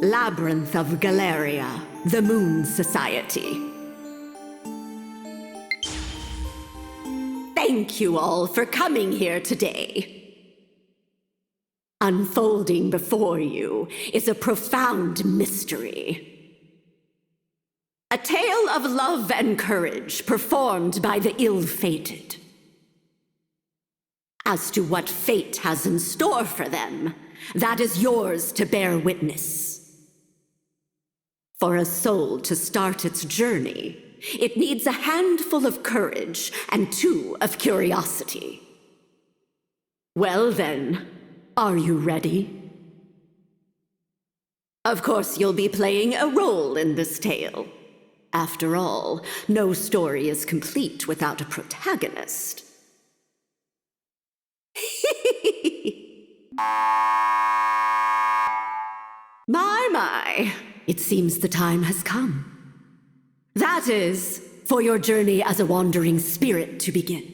Labyrinth of Galleria, the Moon Society. Thank you all for coming here today. Unfolding before you is a profound mystery. A tale of love and courage performed by the ill-fated. As to what fate has in store for them, that is yours to bear witness. For a soul to start its journey, it needs a handful of courage and 2 of curiosity. Well then, are you ready? Of course, you'll be playing a role in this tale. After all, no story is complete without a protagonist. My, it seems the time has come. That is, for your journey as a wandering spirit to begin.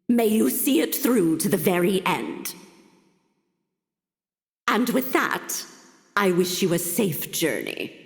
May you see it through to the very end. And with that, I wish you a safe journey.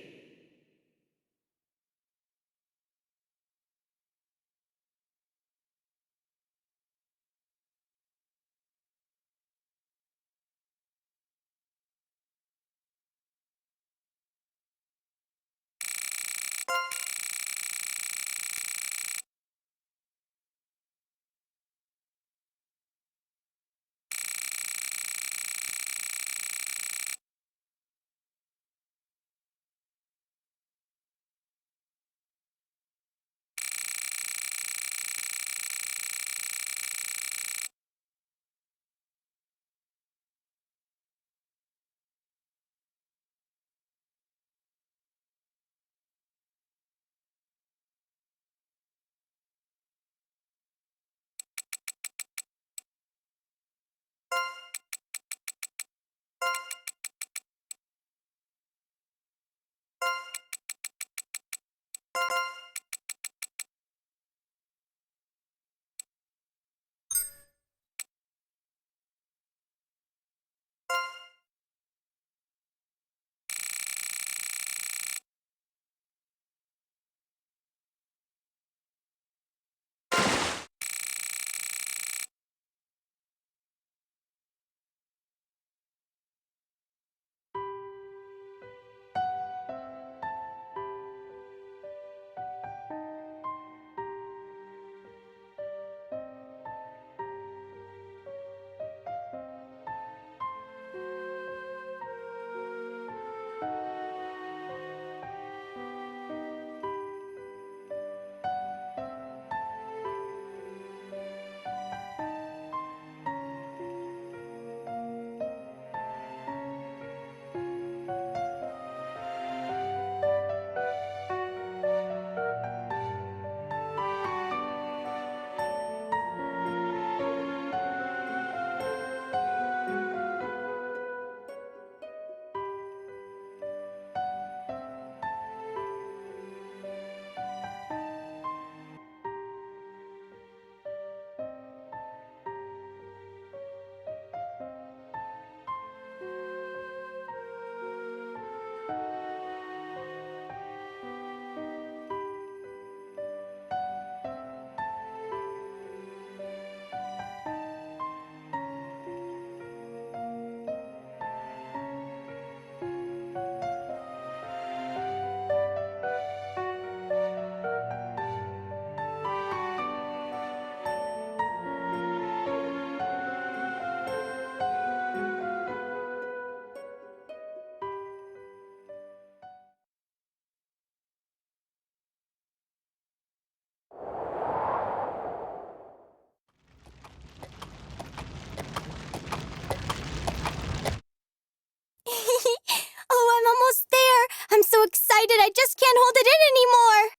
Oh, I'm almost there! I'm so excited I just can't hold it in anymore!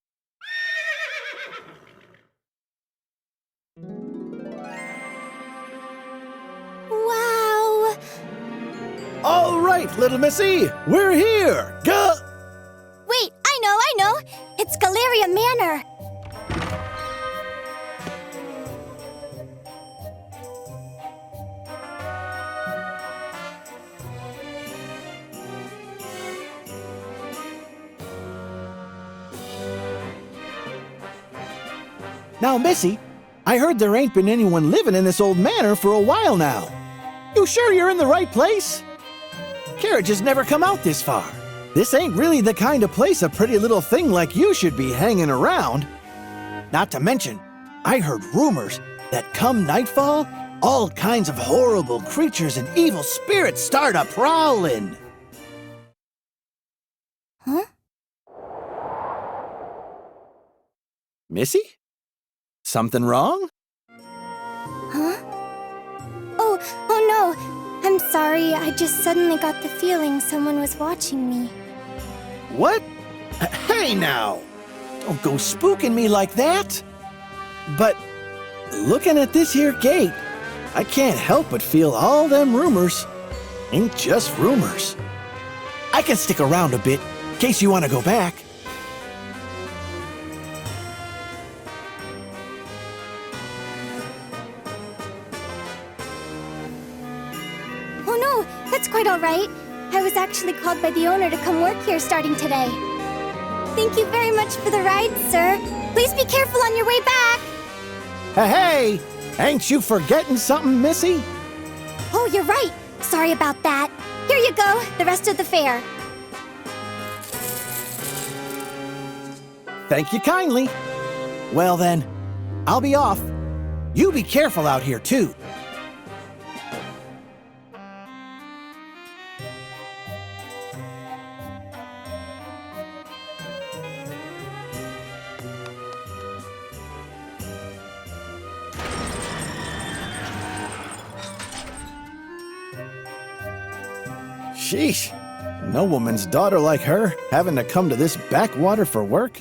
Wow! All right, little missy, we're here! Wait, I know! It's Galleria Manor! Now, Missy, I heard there ain't been anyone living in this old manor for a while now. You sure you're in the right place? Carriages never come out this far. This ain't really the kind of place a pretty little thing like you should be hanging around. Not to mention, I heard rumors that come nightfall, all kinds of horrible creatures and evil spirits start a-prowling. Huh? Missy? Something wrong? Huh? Oh no! I'm sorry, I just suddenly got the feeling someone was watching me. What? Hey now! Don't go spooking me like that! But looking at this here gate, I can't help but feel all them rumors ain't just rumors. I can stick around a bit in case you want to go back. Oh no, that's quite all right. I was actually called by the owner to come work here starting today. Thank you very much for the ride, sir. Please be careful on your way back. Hey, ain't you forgetting something, Missy? Oh, you're right. Sorry about that. Here you go, the rest of the fare. Thank you kindly. Well then, I'll be off. You be careful out here too. Sheesh, no woman's daughter like her having to come to this backwater for work?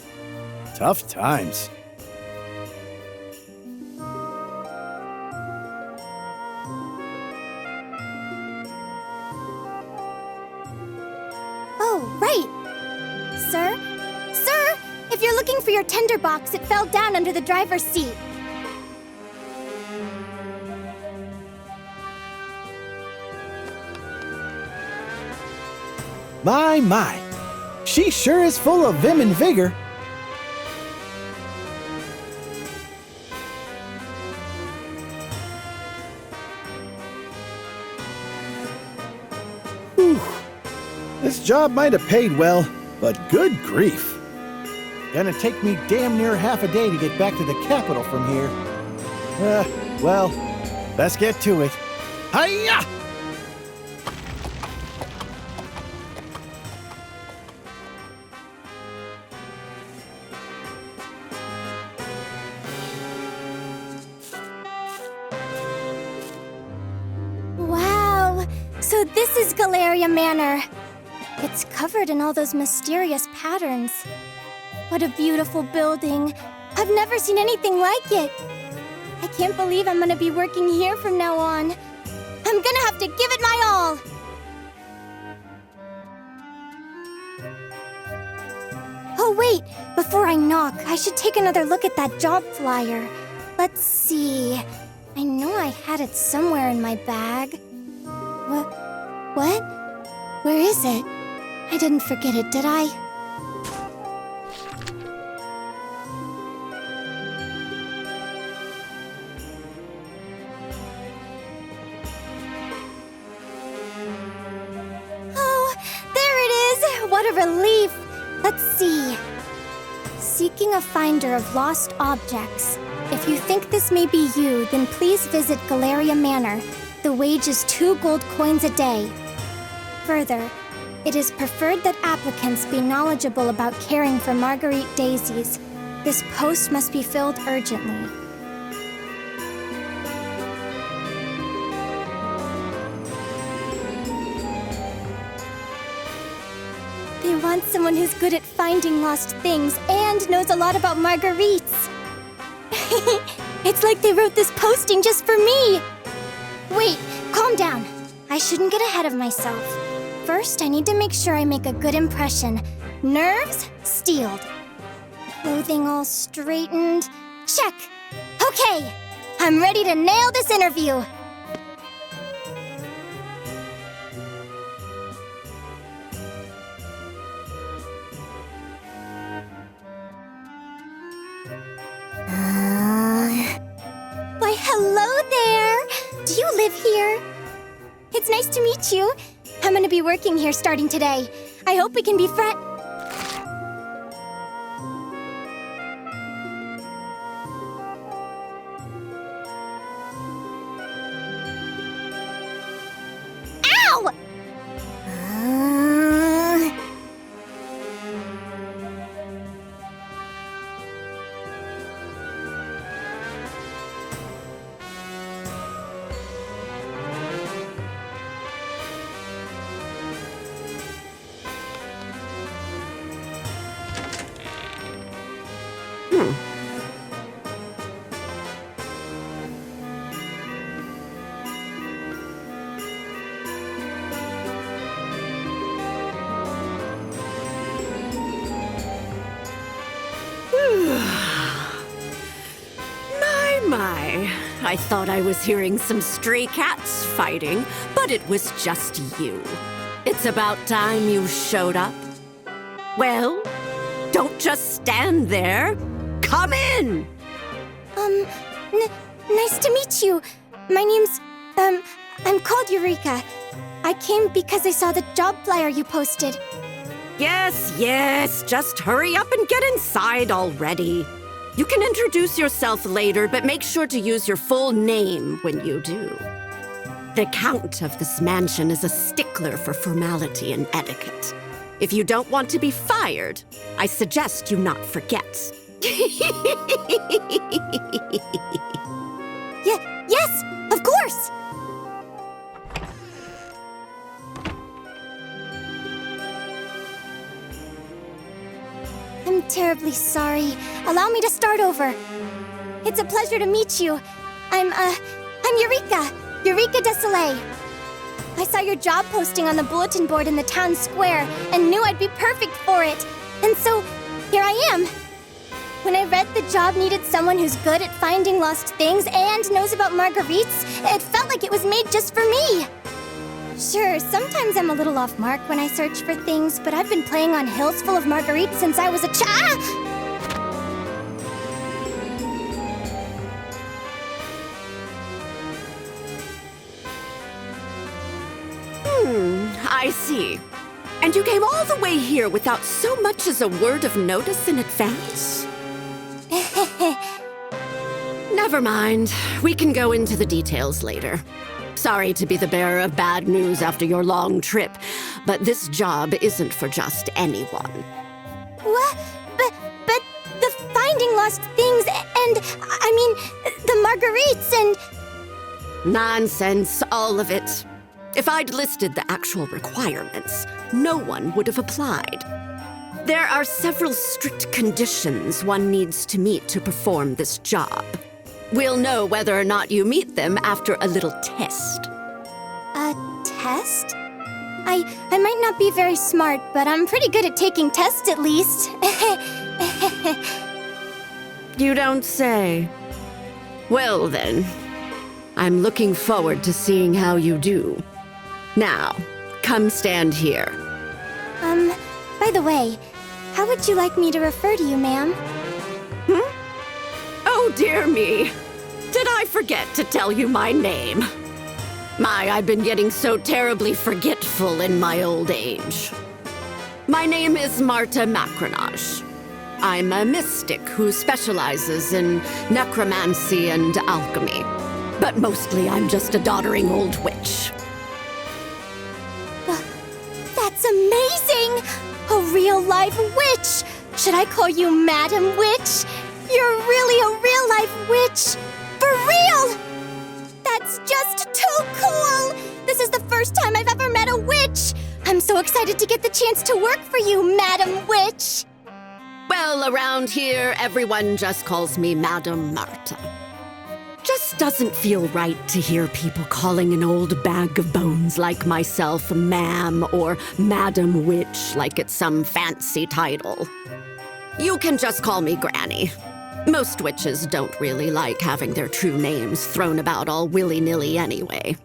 Tough times. Oh, right. Sir? Sir! If you're looking for your tender box, it fell down under the driver's seat. My. She sure is full of vim and vigor. Whew. This job might have paid well, but good grief. Gonna take me damn near half a day to get back to the capital from here. Well, let's get to it. Hi-ya! Wow! So this is Galleria Manor. It's covered in all those mysterious patterns. What a beautiful building. I've never seen anything like it. I can't believe I'm gonna be working here from now on. I'm gonna have to give it my all. Oh wait, before I knock, I should take another look at that job flyer. Let's see. I know I had it somewhere in my bag. What? Where is it? I didn't forget it, did I? Oh, there it is! What a relief! Let's see. Seeking a finder of lost objects. If you think this may be you, then please visit Galleria Manor. The wage is 2 gold coins a day. Further, it is preferred that applicants be knowledgeable about caring for Marguerite daisies. This post must be filled urgently. They want someone who's good at finding lost things and knows a lot about Marguerites. It's like they wrote this posting just for me. Wait, calm down. I shouldn't get ahead of myself. First, I need to make sure I make a good impression. Nerves steeled. Clothing all straightened. Check. Okay, I'm ready to nail this interview. live here. It's nice to meet you. I'm gonna be working here starting today. I hope we can be friends. Ow! My, I thought I was hearing some stray cats fighting, but it was just you. It's about time you showed up. Well, don't just stand there. Come in! Nice to meet you. My name's, I'm called Eureka. I came because I saw the job flyer you posted. Yes, just hurry up and get inside already. You can introduce yourself later, but make sure to use your full name when you do. The Count of this mansion is a stickler for formality and etiquette. If you don't want to be fired, I suggest you not forget. Yes, of course! I'm terribly sorry. Allow me to start over. It's a pleasure to meet you. I'm Eureka. Eureka Desolé. I saw your job posting on the bulletin board in the town square and knew I'd be perfect for it. And so, here I am. When I read the job needed someone who's good at finding lost things and knows about marguerites, it felt like it was made just for me. Sure, sometimes I'm a little off mark when I search for things, but I've been playing on hills full of marguerites since I was a child. I see. And you came all the way here without so much as a word of notice in advance? Never mind. We can go into the details later. Sorry to be the bearer of bad news after your long trip, but this job isn't for just anyone. What? But the finding lost things and, I mean, the marguerites and... Nonsense, all of it. If I'd listed the actual requirements, no one would have applied. There are several strict conditions one needs to meet to perform this job. We'll know whether or not you meet them after a little test. A test? I might not be very smart, but I'm pretty good at taking tests at least. You don't say. Well then, I'm looking forward to seeing how you do. Now, come stand here. By the way, how would you like me to refer to you, ma'am? Oh dear me. Did I forget to tell you my name? I've been getting so terribly forgetful in my old age. My name is Marta Macronage. I'm a mystic who specializes in necromancy and alchemy. But mostly I'm just a doddering old witch. That's amazing! A real-life witch! Should I call you Madam Witch? You're really a real-life witch! For real! That's just too cool! This is the first time I've ever met a witch! I'm so excited to get the chance to work for you, Madam Witch! Well, around here, everyone just calls me Madam Marta. Just doesn't feel right to hear people calling an old bag of bones like myself ma'am or Madam Witch like it's some fancy title. You can just call me Granny. Most witches don't really like having their true names thrown about all willy-nilly anyway.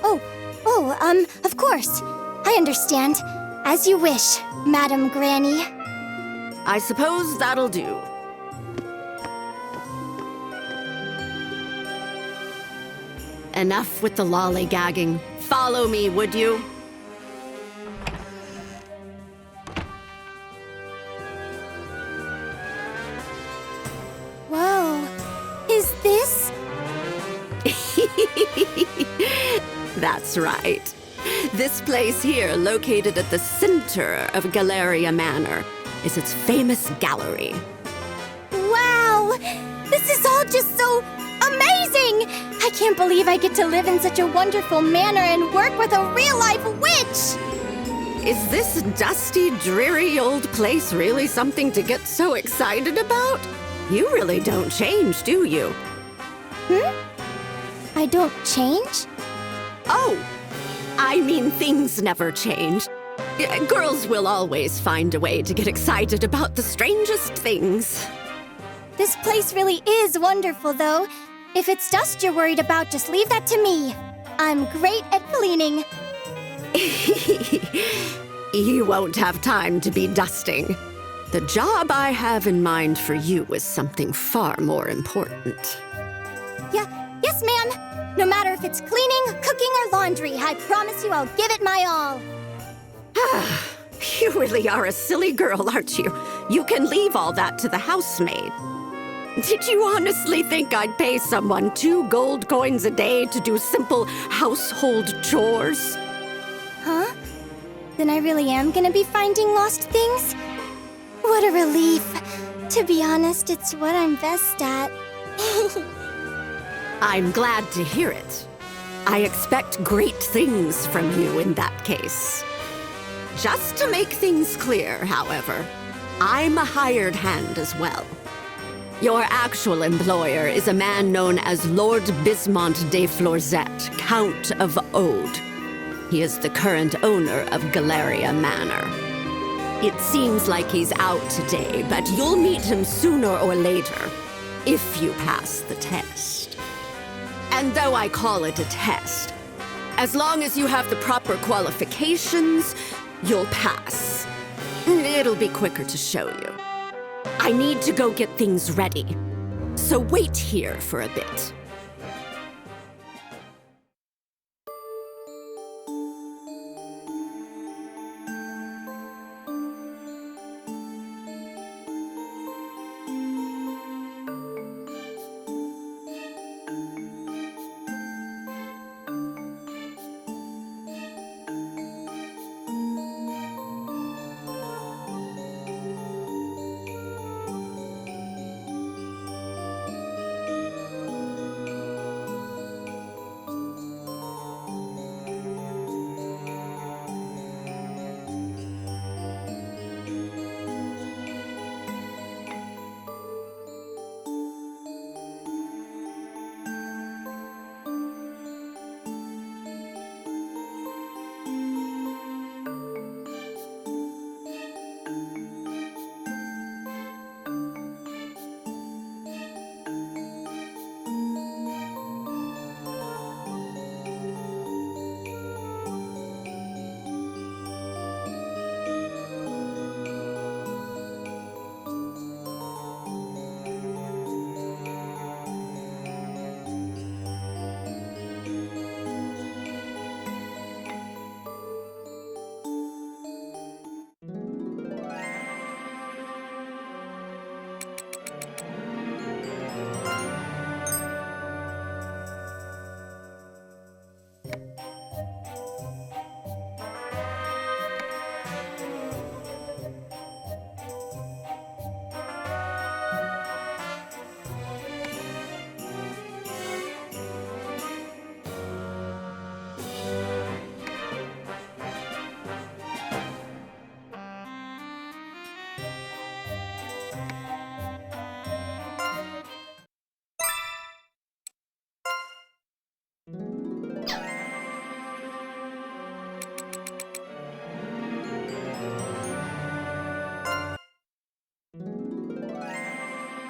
Of course. I understand. As you wish, Madam Granny. I suppose that'll do. Enough with the lollygagging. Follow me, would you? Whoa. Is this? That's right. This place here, located at the center of Galleria Manor, is its famous gallery. Wow! This is all just so amazing! I can't believe I get to live in such a wonderful manor and work with a real-life witch! Is this dusty, dreary old place really something to get so excited about? You really don't change, do you? I don't change? Oh, I mean things never change. Girls will always find a way to get excited about the strangest things. This place really is wonderful, though. If it's dust you're worried about, just leave that to me. I'm great at cleaning. You won't have time to be dusting. The job I have in mind for you is something far more important. Yes, ma'am. No matter if it's cleaning, cooking, or laundry, I promise you I'll give it my all. You really are a silly girl, aren't you? You can leave all that to the housemaid. Did you honestly think I'd pay someone 2 gold coins a day to do simple household chores? Huh? Then I really am gonna be finding lost things? What a relief. To be honest, it's what I'm best at. I'm glad to hear it. I expect great things from you in that case. Just to make things clear, however, I'm a hired hand as well. Your actual employer is a man known as Lord Bismont de Florzette, Count of Ode. He is the current owner of Galleria Manor. It seems like he's out today, but you'll meet him sooner or later, if you pass the test. And though I call it a test, as long as you have the proper qualifications, you'll pass. It'll be quicker to show you. I need to go get things ready, so wait here for a bit.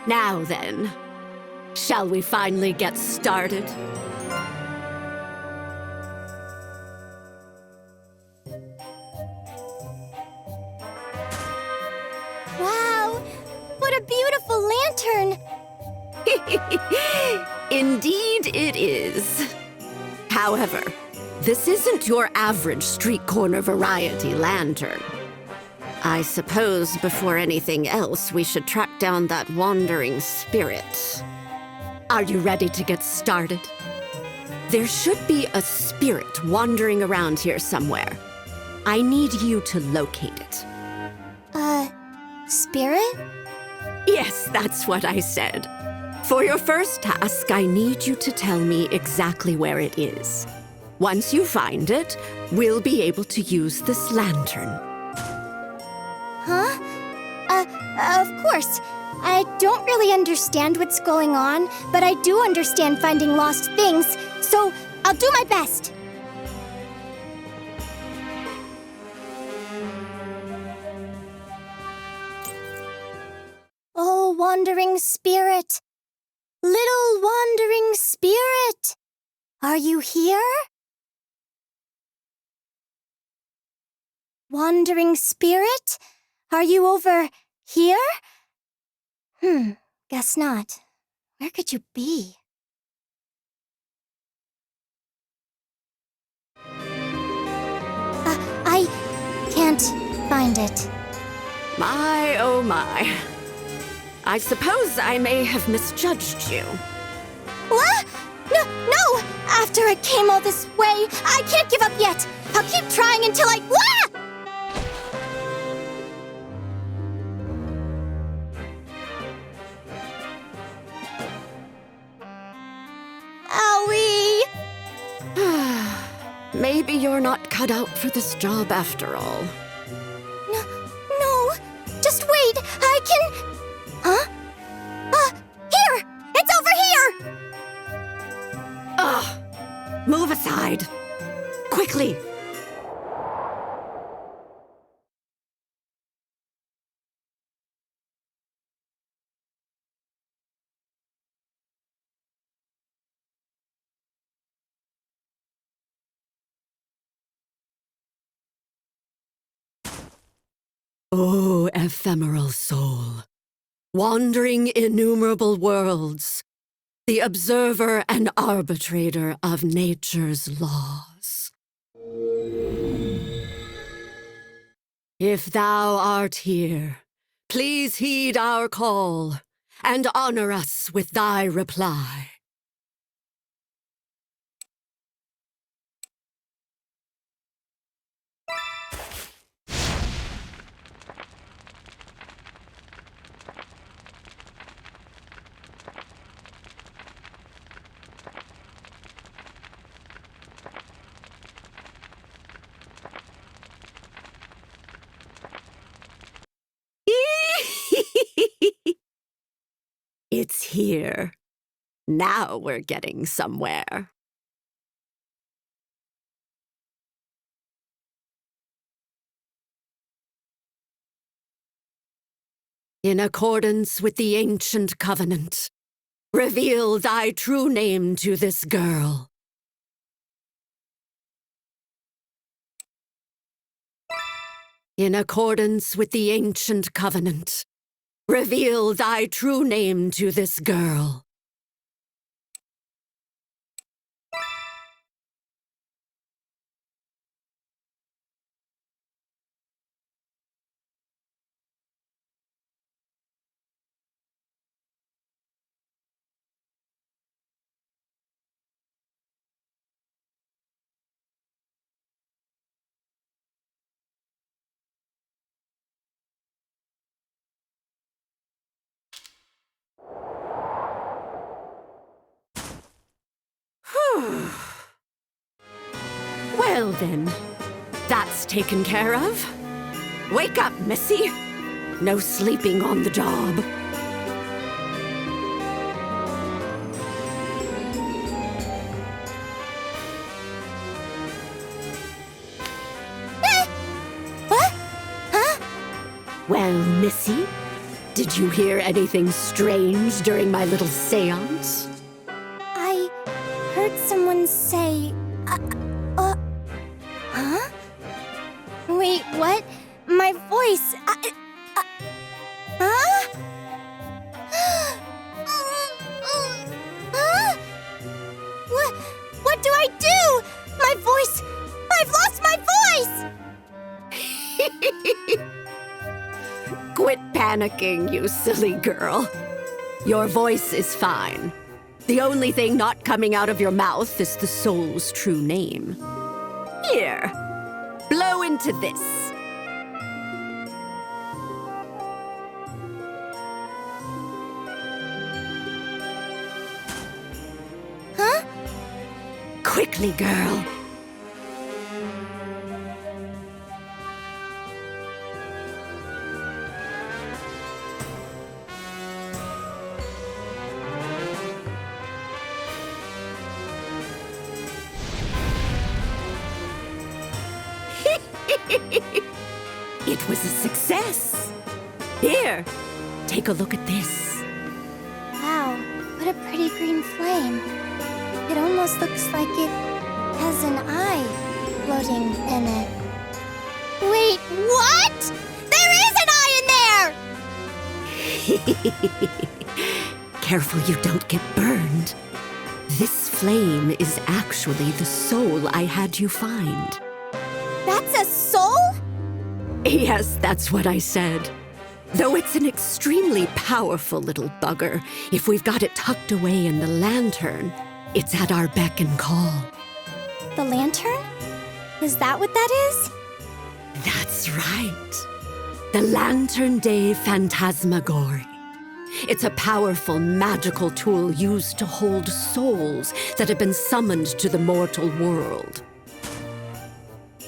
Now then, shall we finally get started? Wow! What a beautiful lantern! Indeed it is. However, this isn't your average street corner variety lantern. I suppose before anything else, we should track down that wandering spirit. Are you ready to get started? There should be a spirit wandering around here somewhere. I need you to locate it. Spirit? Yes, that's what I said. For your first task, I need you to tell me exactly where it is. Once you find it, we'll be able to use this lantern. Huh? Of course. I don't really understand what's going on, but I do understand finding lost things, so I'll do my best. Oh, wandering spirit. Little wandering spirit. Are you here? Wandering spirit? Are you over here? Guess not. Where could you be? I can't find it. My, oh my. I suppose I may have misjudged you. What? No! After I came all this way, I can't give up yet! I'll keep trying until I... Wah! Owie! Maybe you're not cut out for this job after all. No! Just wait! I can... Huh? Here! It's over here! Ugh! Move aside! Quickly! Oh, ephemeral soul, wandering innumerable worlds, the observer and arbitrator of nature's laws. If thou art here, please heed our call and honor us with thy reply. It's here. Now we're getting somewhere. In accordance with the ancient covenant, reveal thy true name to this girl. In accordance with the ancient covenant, reveal thy true name to this girl. Well then, that's taken care of. Wake up, Missy. No sleeping on the job. What? Huh? Well, Missy, did you hear anything strange during my little seance? I heard someone say... Huh? Wait, what? My voice... Huh? Huh? What do I do? voice! Quit panicking, you silly girl. Your voice is fine. The only thing not coming out of your mouth is the soul's true name. Here, blow into this. Huh? Quickly, girl. It was a success. Here, take a look at this. Wow, what a pretty green flame. It almost looks like it has an eye floating in it. Wait, what? There is an eye in there! Careful you don't get burned. This flame is actually the soul I had you find. That's a soul? Yes, that's what I said. Though it's an extremely powerful little bugger, if we've got it tucked away in the lantern, it's at our beck and call. The lantern? Is that what that is? That's right. The Lantern Day Phantasmagory. It's a powerful magical tool used to hold souls that have been summoned to the mortal world.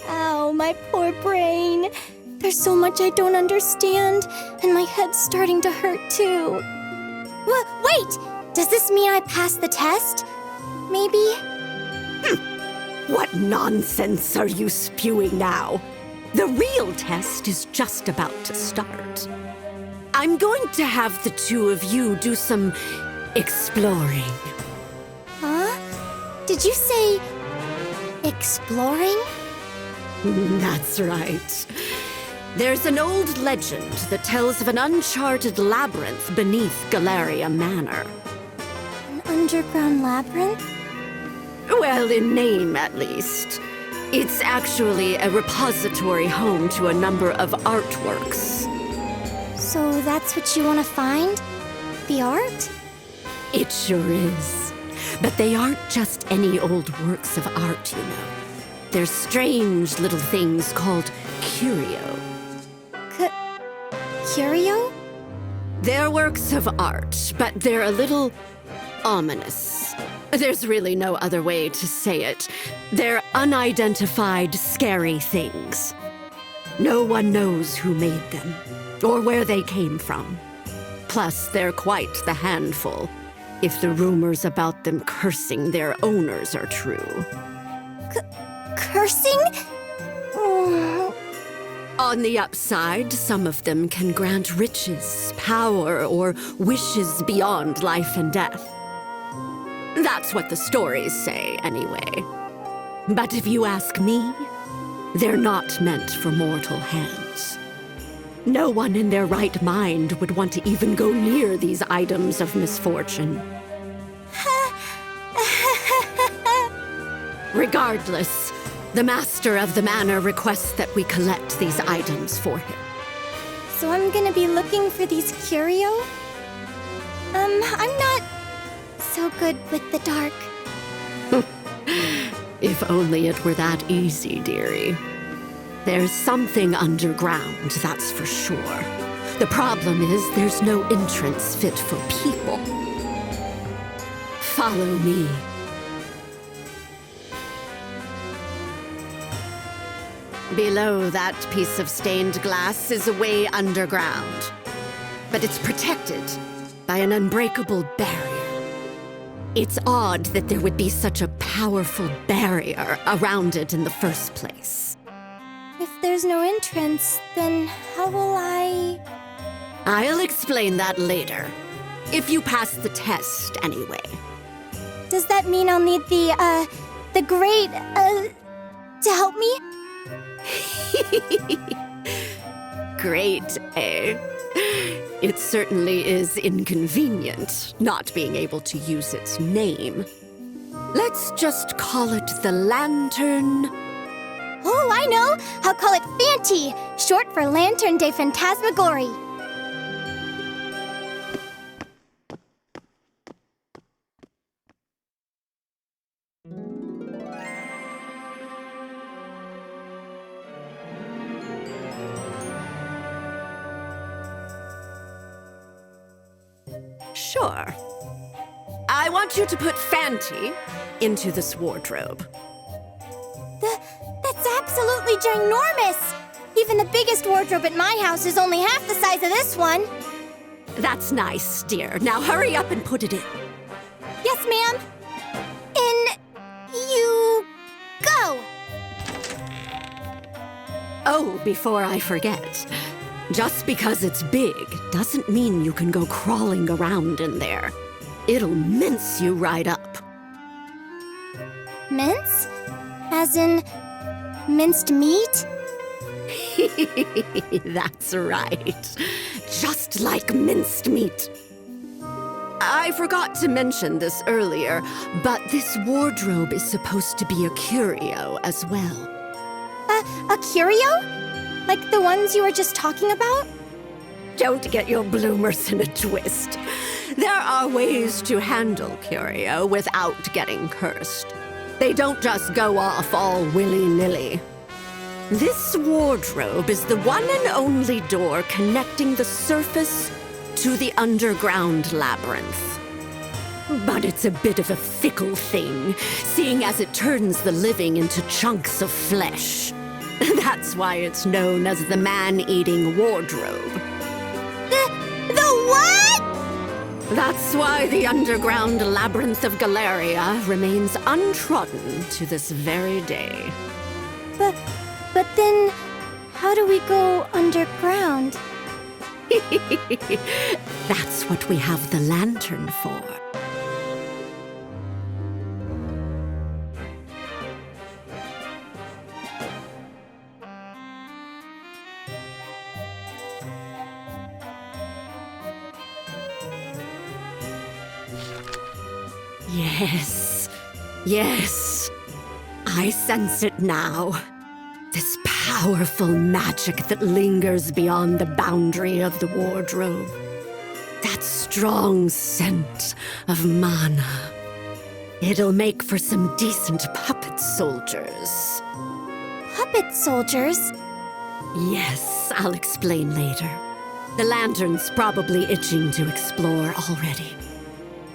Ow, my poor brain. There's so much I don't understand, and my head's starting to hurt too. Wait! Does this mean I passed the test? Maybe? What nonsense are you spewing now? The real test is just about to start. I'm going to have the two of you do some exploring. Huh? Did you say exploring? That's right. There's an old legend that tells of an uncharted labyrinth beneath Galleria Manor. An underground labyrinth? Well, in name, at least. It's actually a repository home to a number of artworks. So that's what you want to find? The art? It sure is. But they aren't just any old works of art, you know. They're strange little things called curio. Curio? They're works of art, but they're a little ominous. There's really no other way to say it. They're unidentified, scary things. No one knows who made them, or where they came from. Plus, they're quite the handful, if the rumors about them cursing their owners are true. Cursing? Oh. On the upside, some of them can grant riches, power, or wishes beyond life and death. That's what the stories say, anyway. But if you ask me, they're not meant for mortal hands. No one in their right mind would want to even go near these items of misfortune. Regardless, the master of the manor requests that we collect these items for him. So I'm gonna be looking for these curio? I'm not so good with the dark. If only it were that easy, dearie. There's something underground, that's for sure. The problem is there's no entrance fit for people. Follow me. Below that piece of stained glass is a way underground. But it's protected by an unbreakable barrier. It's odd that there would be such a powerful barrier around it in the first place. If there's no entrance, then how will I... I'll explain that later. If you pass the test, anyway. Does that mean I'll need the great, to help me? Great, eh? It certainly is inconvenient not being able to use its name. Let's just call it the Lantern Oh, I know! I'll call it Fanty, short for Lantern de Phantasmagorie. Sure. I want you to put Fanty into this wardrobe. That's absolutely ginormous! Even the biggest wardrobe at my house is only half the size of this one. That's nice, dear. Now hurry up and put it in. Yes, ma'am. In you go. Oh, before I forget. Just because it's big doesn't mean you can go crawling around in there. It'll mince you right up. Mince? As in minced meat? That's right. Just like minced meat. I forgot to mention this earlier, but this wardrobe is supposed to be a curio as well. A curio? Like the ones you were just talking about? Don't get your bloomers in a twist. There are ways to handle curio without getting cursed. They don't just go off all willy-nilly. This wardrobe is the one and only door connecting the surface to the underground labyrinth. But it's a bit of a fickle thing, seeing as it turns the living into chunks of flesh. That's why it's known as the man-eating wardrobe. The what? That's why the underground Labyrinth of Galleria remains untrodden to this very day. But then, how do we go underground? That's what we have the lantern for. Yes, yes, I sense it now. This powerful magic that lingers beyond the boundary of the wardrobe. That strong scent of mana. It'll make for some decent puppet soldiers. Puppet soldiers? Yes, I'll explain later. The lantern's probably itching to explore already.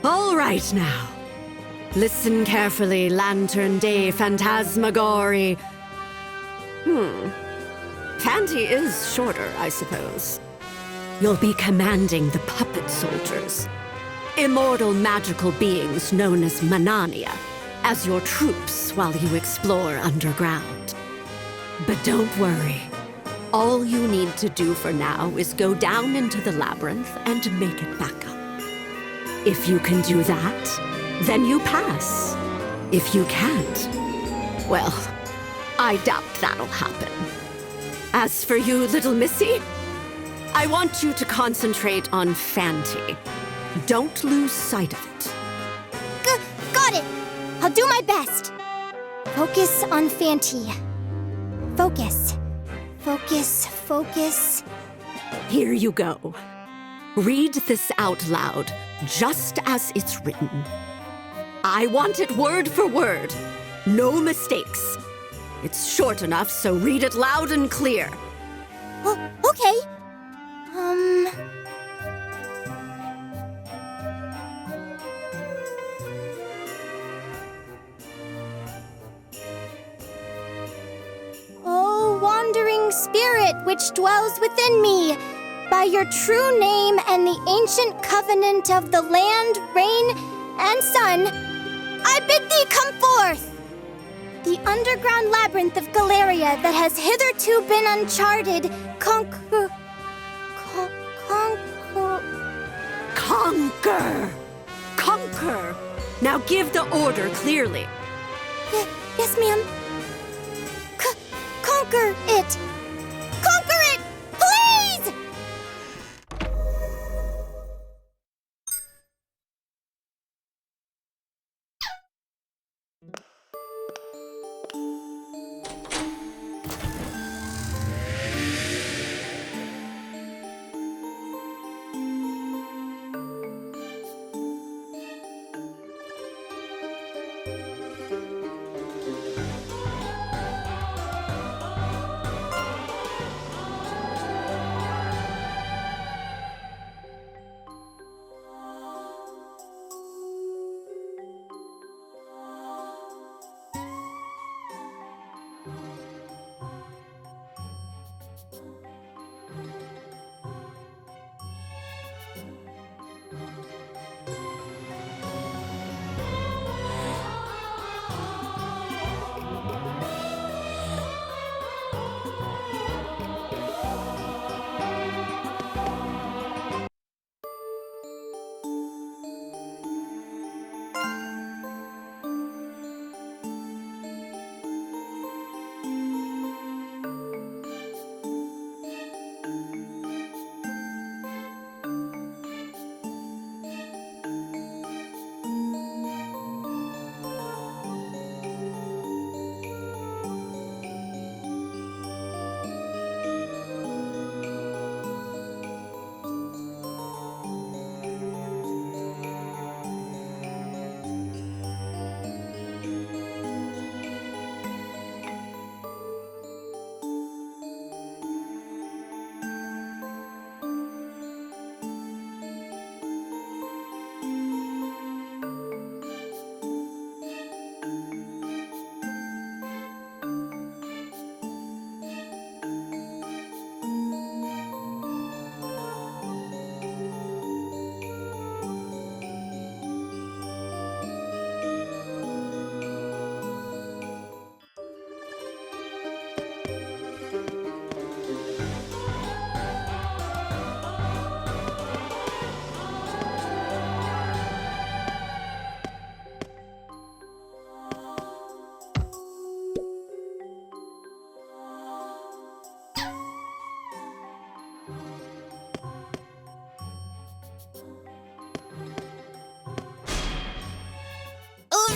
All right now. Listen carefully, Lantern de Phantasmagorie. Fanty is shorter, I suppose. You'll be commanding the puppet soldiers, immortal magical beings known as Manania, as your troops while you explore underground. But don't worry. All you need to do for now is go down into the labyrinth and make it back up. If you can do that, then you pass. If you can't, well, I doubt that'll happen. As for you, little missy, I want you to concentrate on Fanty. Don't lose sight of it. Got it! I'll do my best. Focus on Fanty. Focus. Focus, focus. Here you go. Read this out loud, just as it's written. I want it word for word. No mistakes. It's short enough, so read it loud and clear. Okay. Oh, wandering spirit which dwells within me, by your true name and the ancient covenant of the land, rain, and sun, I bid thee come forth! The underground labyrinth of Galleria that has hitherto been uncharted, conquer. Conquer! Conquer! Now give the order clearly. Yes, ma'am. Conquer it! Conquer it! Please!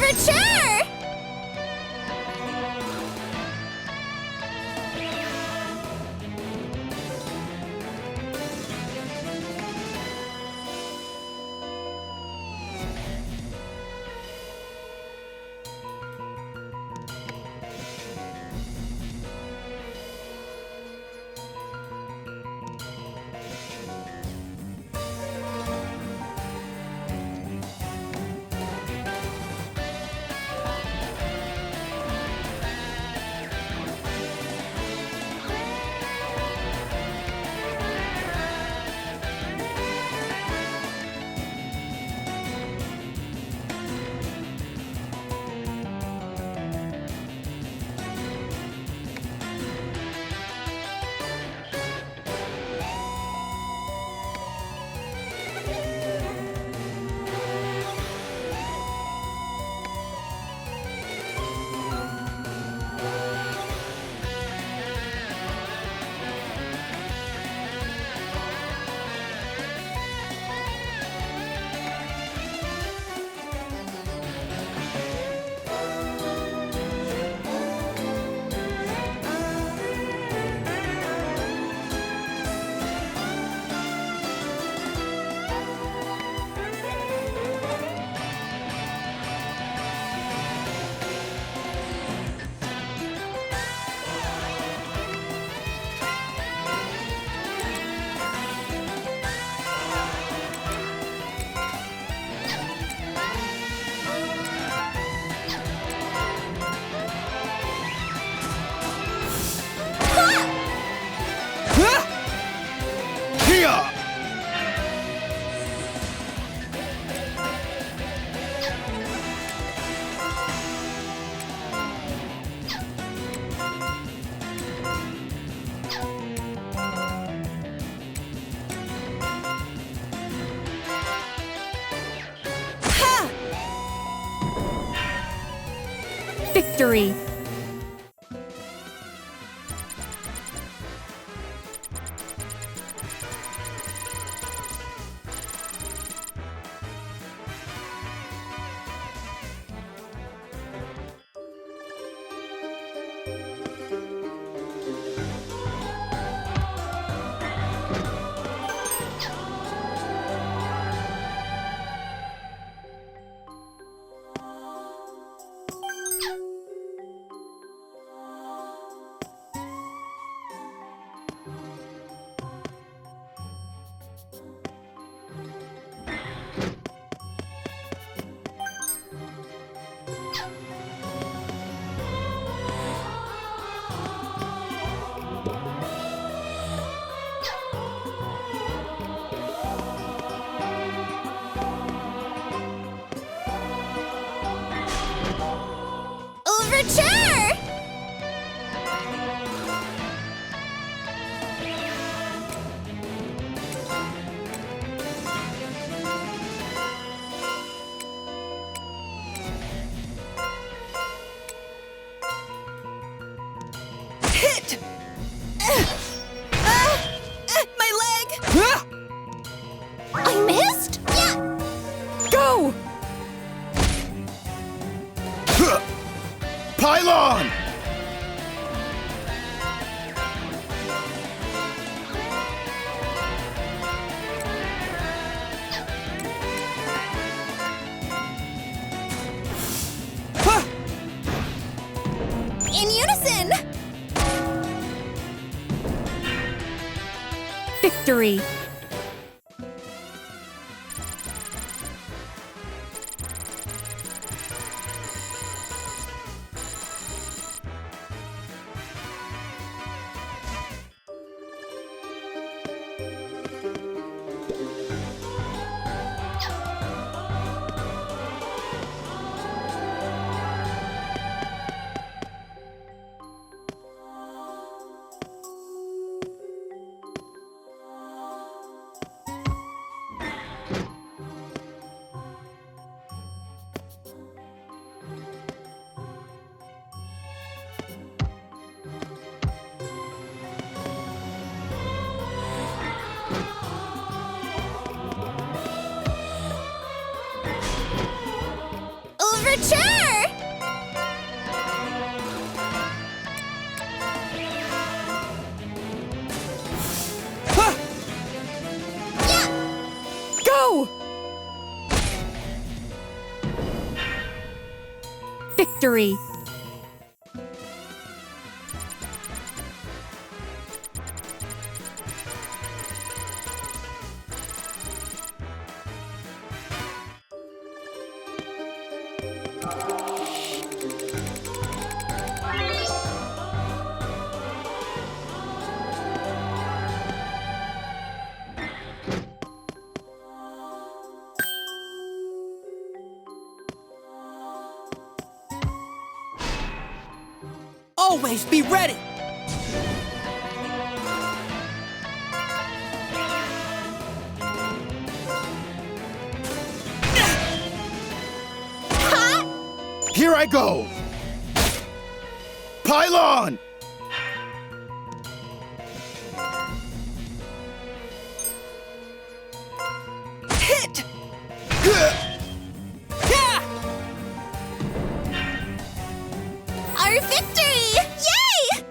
Overture! Victory! Overture! Hit! My leg! I missed? Yeah! Go! Pylon! In unison! Victory! Mature! Ha! Yeah! Go! Victory! Always be ready! Here I go! Pylon! Hit! Our victory! Yay!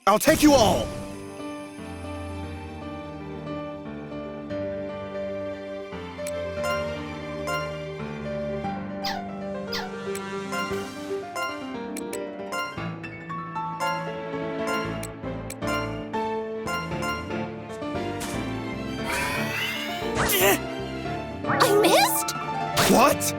I'll take you all! I missed? What?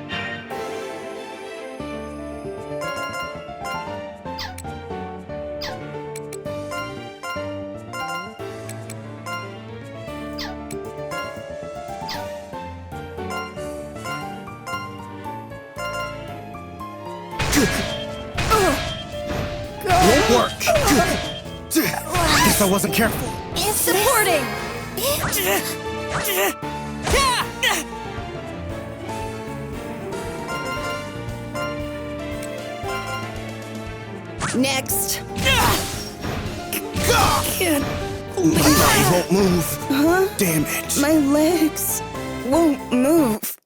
Won't work. Guess I wasn't careful. Supporting! Next. Can't believe I won't move. Huh? Damn it. My legs won't move.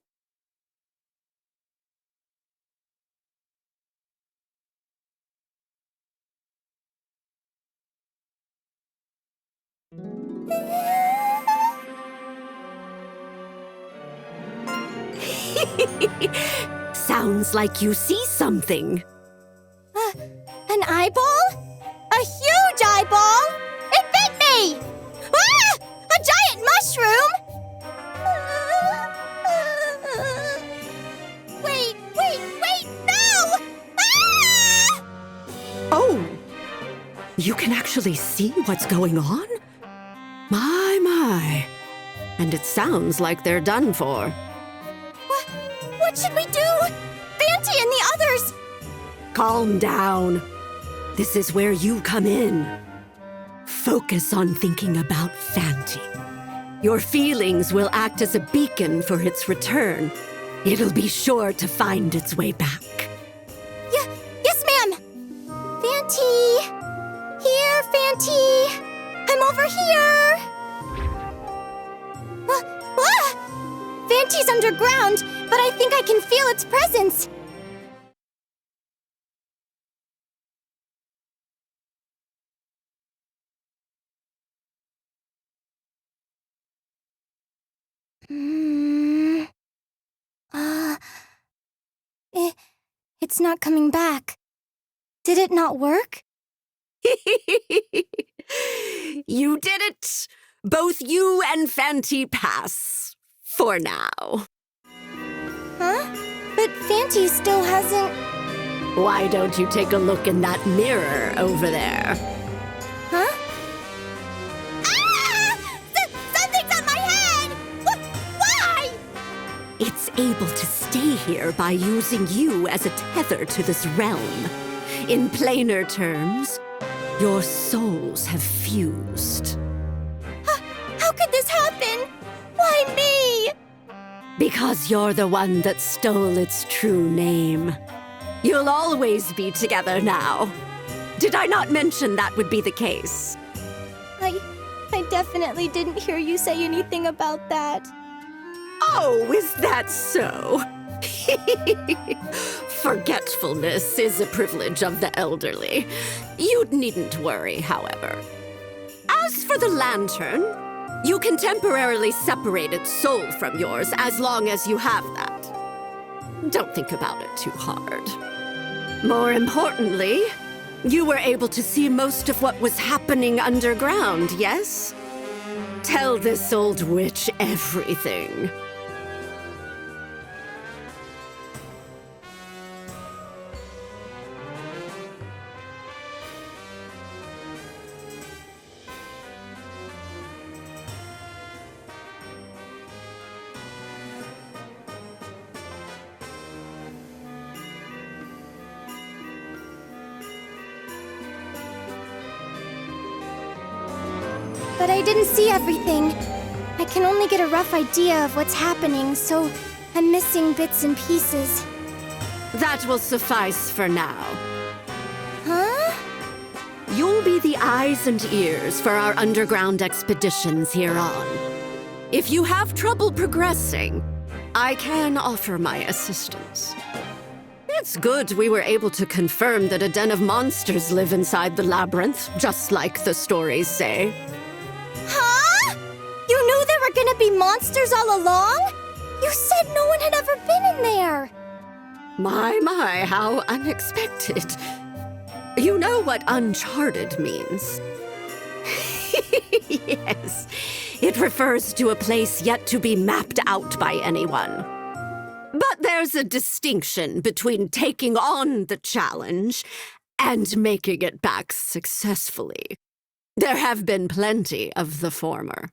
Sounds like you see something. An eyeball? A huge eyeball? It bit me! Ah! A giant mushroom! Wait, no! Ah! Oh! You can actually see what's going on? My. And it sounds like they're done for. What should we do? Fanty and the others! Calm down. This is where you come in. Focus on thinking about Fanty. Your feelings will act as a beacon for its return. It'll be sure to find its way back. Yes, ma'am! Fanty! Here, Fanty! I'm over here! Fanty's underground, but I think I can feel its presence. It's not coming back. Did it not work? You did it! Both you and Fanty pass. For now. Huh? But Fanty still hasn't... Why don't you take a look in that mirror over there? Huh? Ah! Something's on my head! Why? It's able to stay here by using you as a tether to this realm. In plainer terms, your souls have fused. How could this happen? Why me? Because you're the one that stole its true name. You'll always be together now. Did I not mention that would be the case? I definitely didn't hear you say anything about that. Oh, is that so? Forgetfulness is a privilege of the elderly. You needn't worry, however. As for the lantern, you can temporarily separate its soul from yours as long as you have that. Don't think about it too hard. More importantly, you were able to see most of what was happening underground, yes? Tell this old witch everything. But I didn't see everything. I can only get a rough idea of what's happening, so I'm missing bits and pieces. That will suffice for now. Huh? You'll be the eyes and ears for our underground expeditions here on. If you have trouble progressing, I can offer my assistance. It's good we were able to confirm that a den of monsters live inside the labyrinth, just like the stories say. Huh? You knew there were gonna be monsters all along? You said no one had ever been in there. My, how unexpected. You know what uncharted means? Yes, it refers to a place yet to be mapped out by anyone. But there's a distinction between taking on the challenge and making it back successfully. There have been plenty of the former.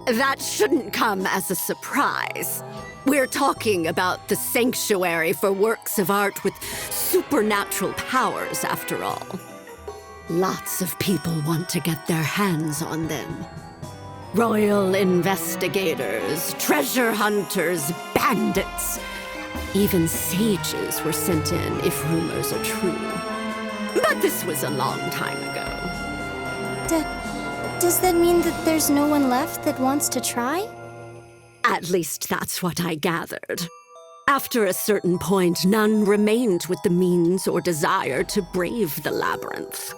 That shouldn't come as a surprise. We're talking about the sanctuary for works of art with supernatural powers, after all. Lots of people want to get their hands on them. Royal investigators, treasure hunters, bandits. Even sages were sent in, if rumors are true. But this was a long time ago. Does that mean that there's no one left that wants to try? At least that's what I gathered. After a certain point, none remained with the means or desire to brave the labyrinth.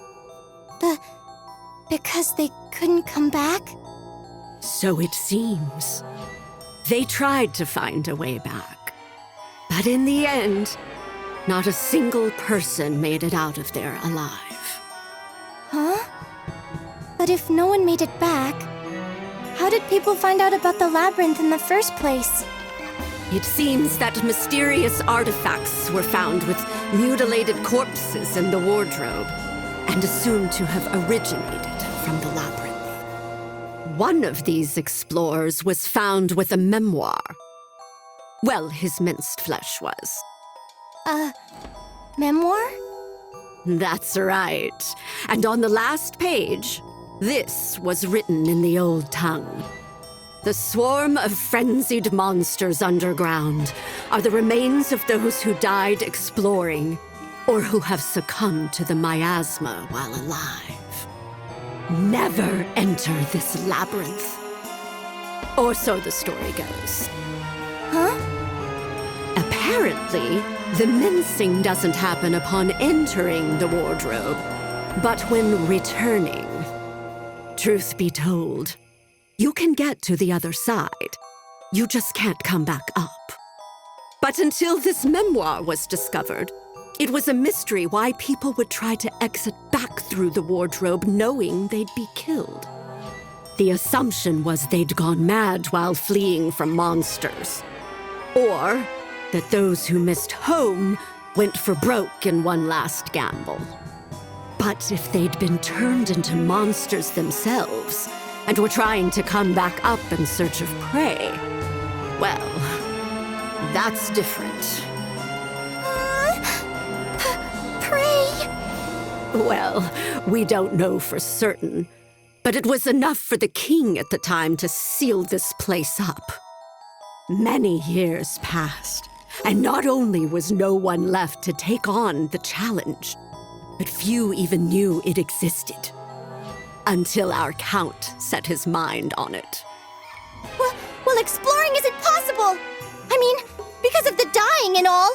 Because they couldn't come back? So it seems. They tried to find a way back. But in the end, not a single person made it out of there alive. Huh? But if no one made it back, how did people find out about the labyrinth in the first place? It seems that mysterious artifacts were found with mutilated corpses in the wardrobe, and assumed to have originated from the labyrinth. One of these explorers was found with a memoir. Well, his minced flesh was. Memoir? That's right. And on the last page, this was written in the old tongue. The swarm of frenzied monsters underground are the remains of those who died exploring or who have succumbed to the miasma while alive. Never enter this labyrinth. Or so the story goes. Huh? Apparently, the mincing doesn't happen upon entering the wardrobe, but when returning. Truth be told, you can get to the other side. You just can't come back up. But until this memoir was discovered, it was a mystery why people would try to exit back through the wardrobe knowing they'd be killed. The assumption was they'd gone mad while fleeing from monsters. Or that those who missed home went for broke in one last gamble. But if they'd been turned into monsters themselves and were trying to come back up in search of prey, well, that's different. Pray! Well, we don't know for certain, but it was enough for the king at the time to seal this place up. Many years passed, and not only was no one left to take on the challenge, but few even knew it existed. Until our count set his mind on it. Well, exploring isn't possible! I mean, because of the dying and all!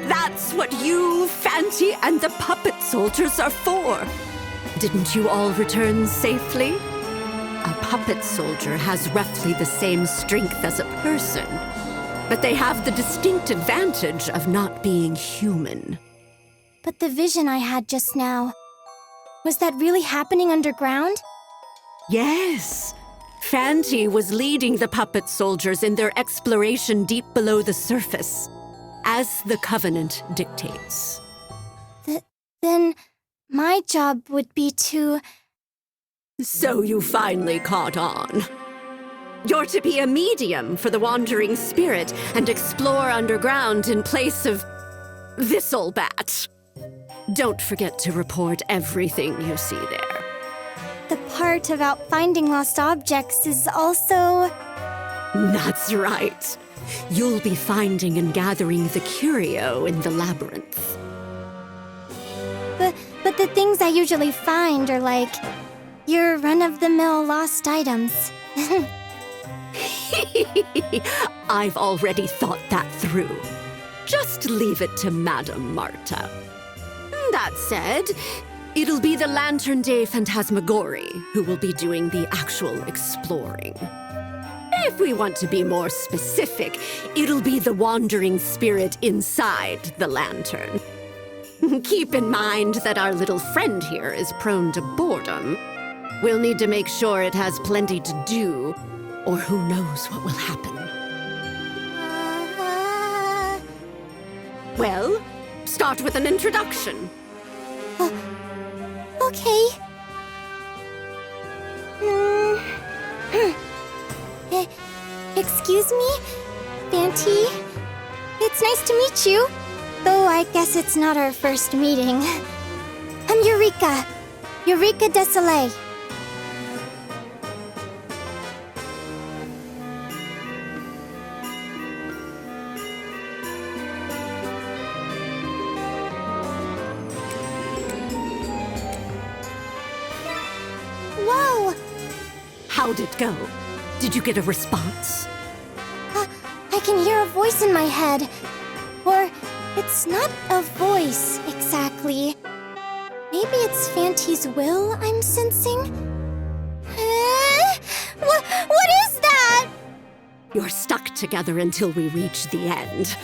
That's what you, Fanty, and the puppet soldiers are for. Didn't you all return safely? A puppet soldier has roughly the same strength as a person, but they have the distinct advantage of not being human. But the vision I had just now, was that really happening underground? Yes. Fanty was leading the puppet soldiers in their exploration deep below the surface, as the Covenant dictates. Then my job would be to... So you finally caught on. You're to be a medium for the wandering spirit and explore underground in place of this old bat. Don't forget to report everything you see there. The part about finding lost objects is also... That's right. You'll be finding and gathering the curio in the labyrinth. But the things I usually find are like your run-of-the-mill lost items. I've already thought that through. Just leave it to Madame Marta. That said, it'll be the Lantern Day Phantasmagorie who will be doing the actual exploring. If we want to be more specific, it'll be the wandering spirit inside the lantern. Keep in mind that our little friend here is prone to boredom. We'll need to make sure it has plenty to do, or who knows what will happen. Well, start with an introduction. Okay. Excuse me? Fanty? It's nice to meet you. Though I guess it's not our first meeting. I'm Eureka. Eureka Desolé. Whoa! How'd it go? Did you get a response? I can hear a voice in my head. Or, it's not a voice, exactly. Maybe it's Fanty's will I'm sensing? What is that? You're stuck together until we reach the end.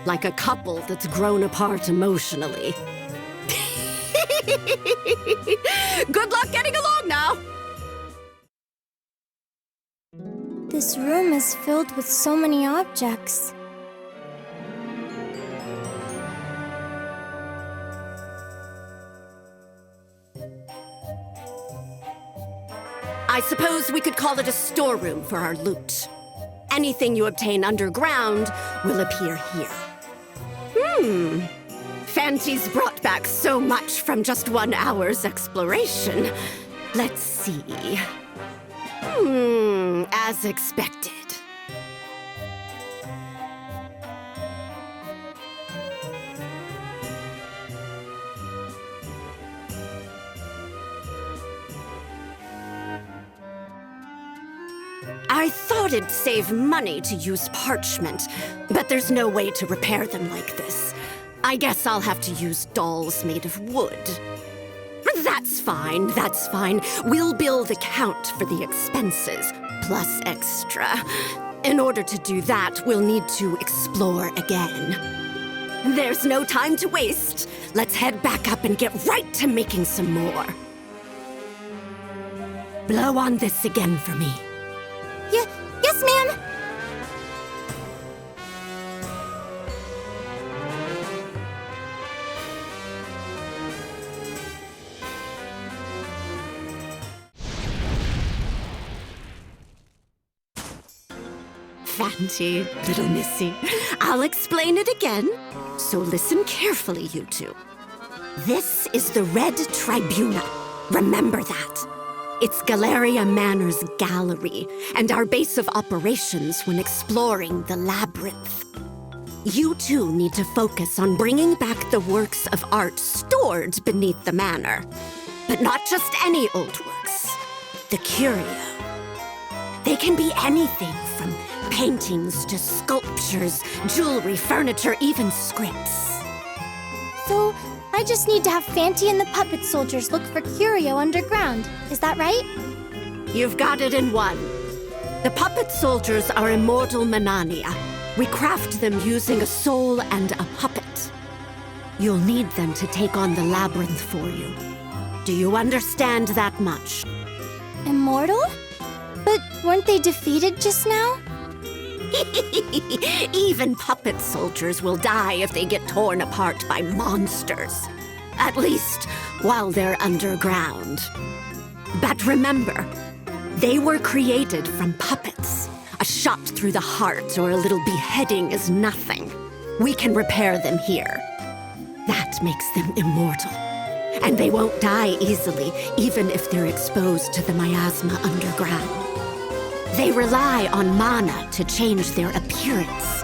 Like a couple that's grown apart emotionally. Good luck getting along now! This room is filled with so many objects. I suppose we could call it a storeroom for our loot. Anything you obtain underground will appear here. Fanty's brought back so much from just 1 hour's exploration. Let's see. As expected. I thought it'd save money to use parchment, but there's no way to repair them like this. I guess I'll have to use dolls made of wood. That's fine, that's fine. We'll bill the count for the expenses, plus extra. In order to do that, we'll need to explore again. There's no time to waste. Let's head back up and get right to making some more. Blow on this again for me. Yes, ma'am! Fanty, little missy. I'll explain it again, so listen carefully, you two. This is the Red Tribuna. Remember that. It's Galleria Manor's gallery, and our base of operations when exploring the Labyrinth. You two need to focus on bringing back the works of art stored beneath the manor. But not just any old works. The curio. They can be anything from paintings to sculptures, jewelry, furniture, even scripts. So, I just need to have Fanty and the puppet soldiers look for curio underground. Is that right? You've got it in one. The puppet soldiers are immortal manania. We craft them using a soul and a puppet. You'll need them to take on the labyrinth for you. Do you understand that much? Immortal? But weren't they defeated just now? Even puppet soldiers will die if they get torn apart by monsters. At least, while they're underground. But remember, they were created from puppets. A shot through the heart or a little beheading is nothing. We can repair them here. That makes them immortal. And they won't die easily, even if they're exposed to the miasma underground. They rely on mana to change their appearance.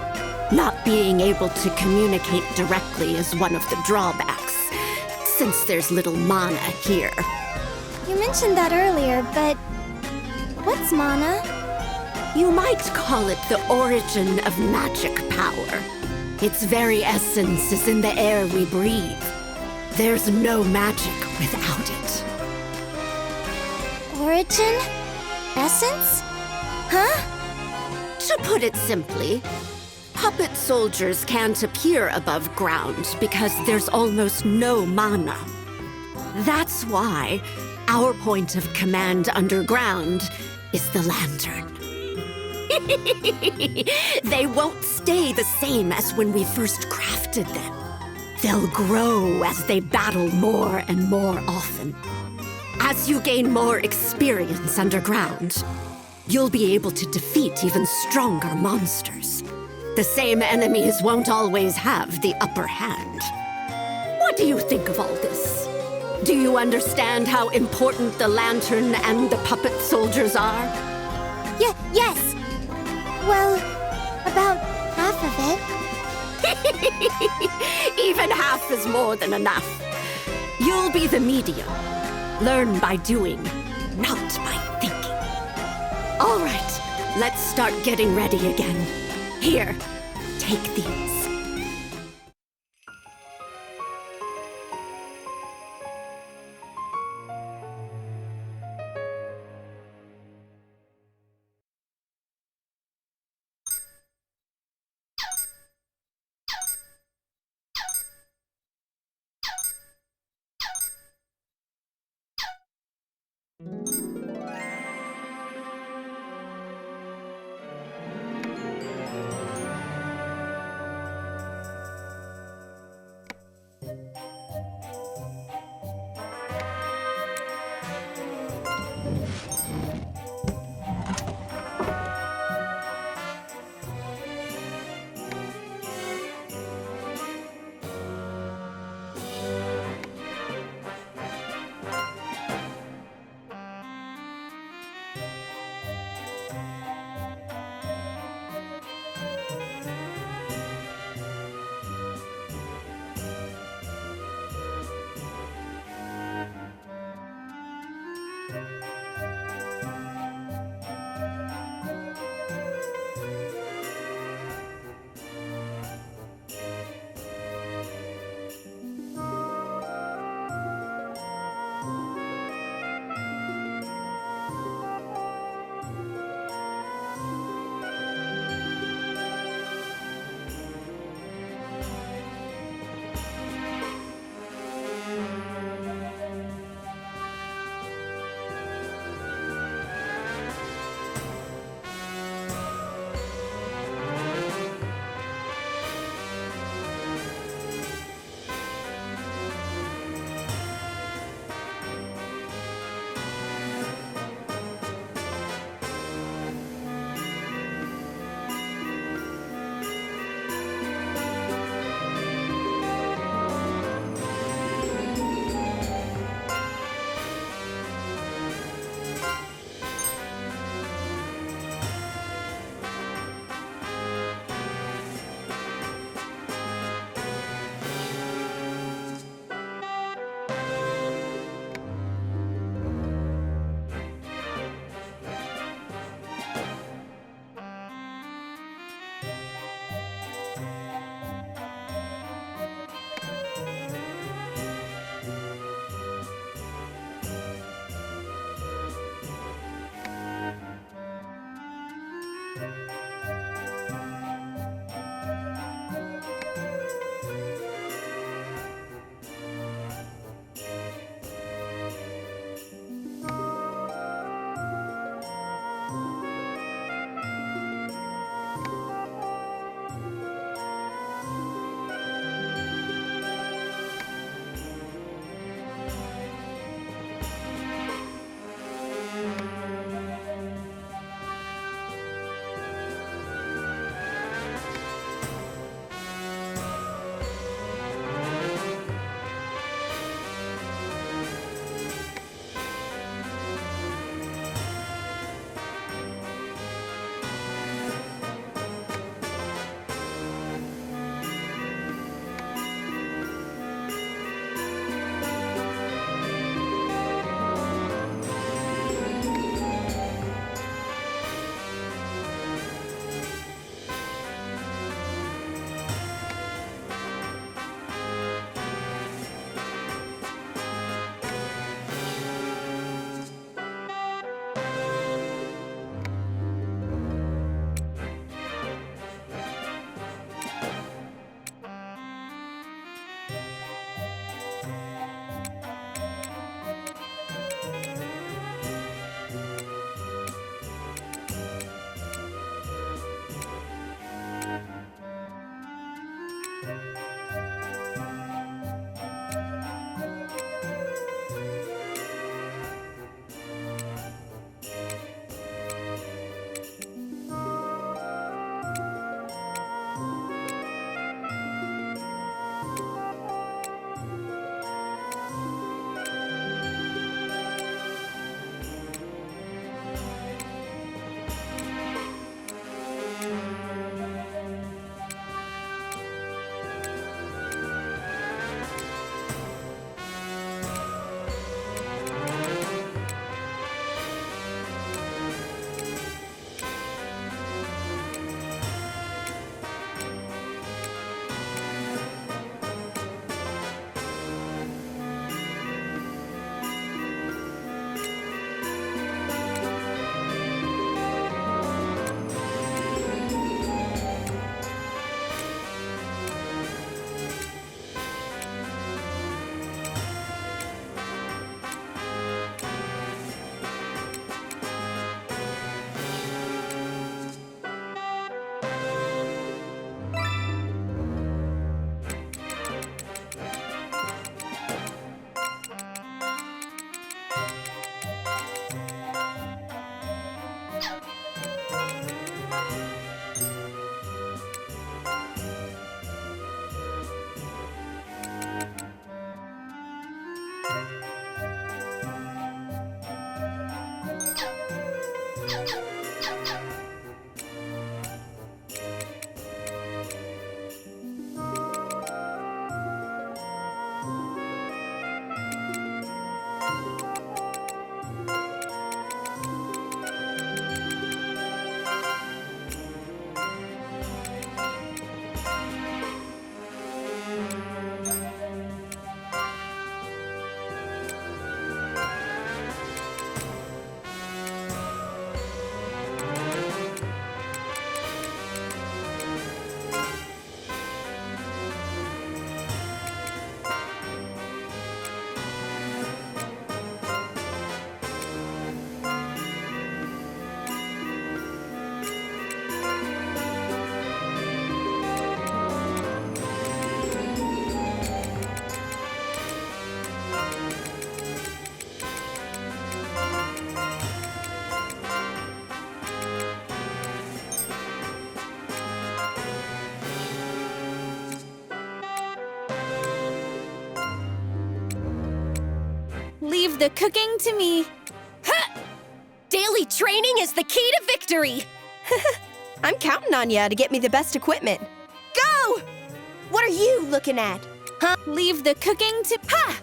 Not being able to communicate directly is one of the drawbacks, since there's little mana here. You mentioned that earlier, but what's mana? You might call it the origin of magic power. Its very essence is in the air we breathe. There's no magic without it. Origin? Essence? Huh? To put it simply, puppet soldiers can't appear above ground because there's almost no mana. That's why our point of command underground is the lantern. They won't stay the same as when we first crafted them. They'll grow as they battle more and more often. As you gain more experience underground, you'll be able to defeat even stronger monsters. The same enemies won't always have the upper hand. What do you think of all this? Do you understand how important the lantern and the puppet soldiers are? Yes. Well, about half of it. Even half is more than enough. You'll be the medium. Learn by doing, not by thinking. All right, let's start getting ready again. Here, take these. Leave the cooking to me. Ha! Daily training is the key to victory! I'm counting on ya to get me the best equipment. Go! What are you looking at? Huh? Leave the cooking to... Ha!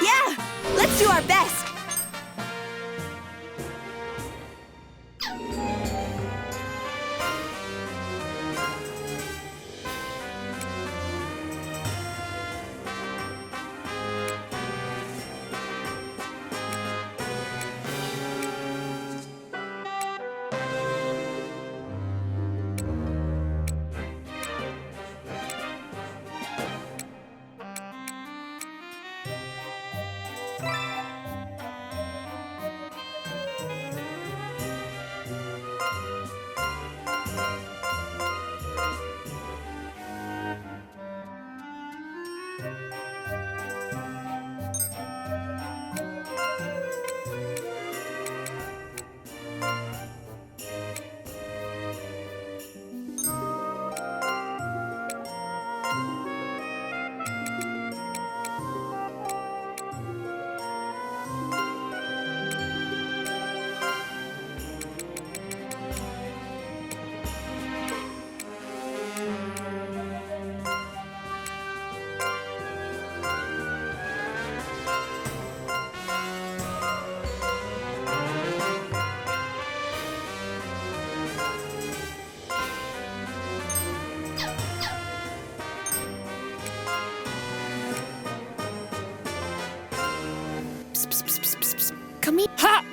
Yeah! Let's do our best! Come here. Ha!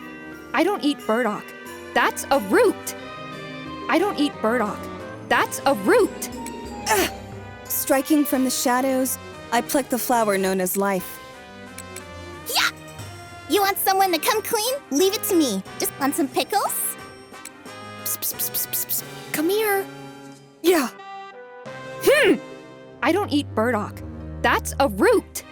I don't eat burdock. That's a root. I don't eat burdock. That's a root. Striking from the shadows, I pluck the flower known as life. Yeah! You want someone to come clean? Leave it to me. Just want some pickles? Come here. Yeah! I don't eat burdock. That's a root.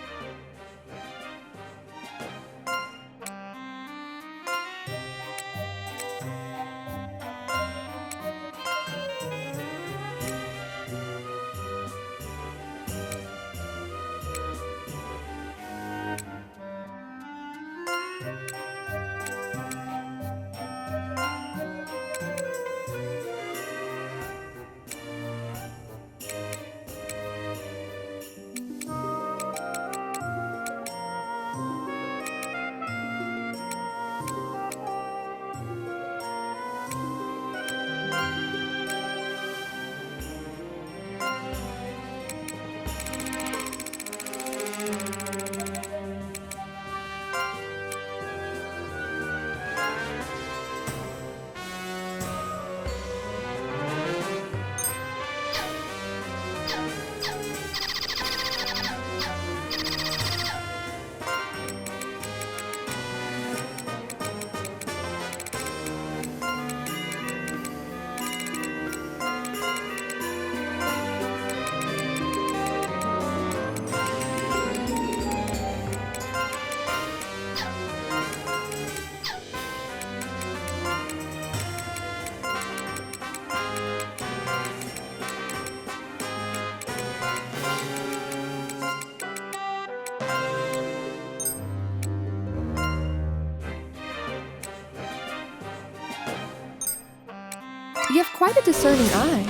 You have quite a discerning eye.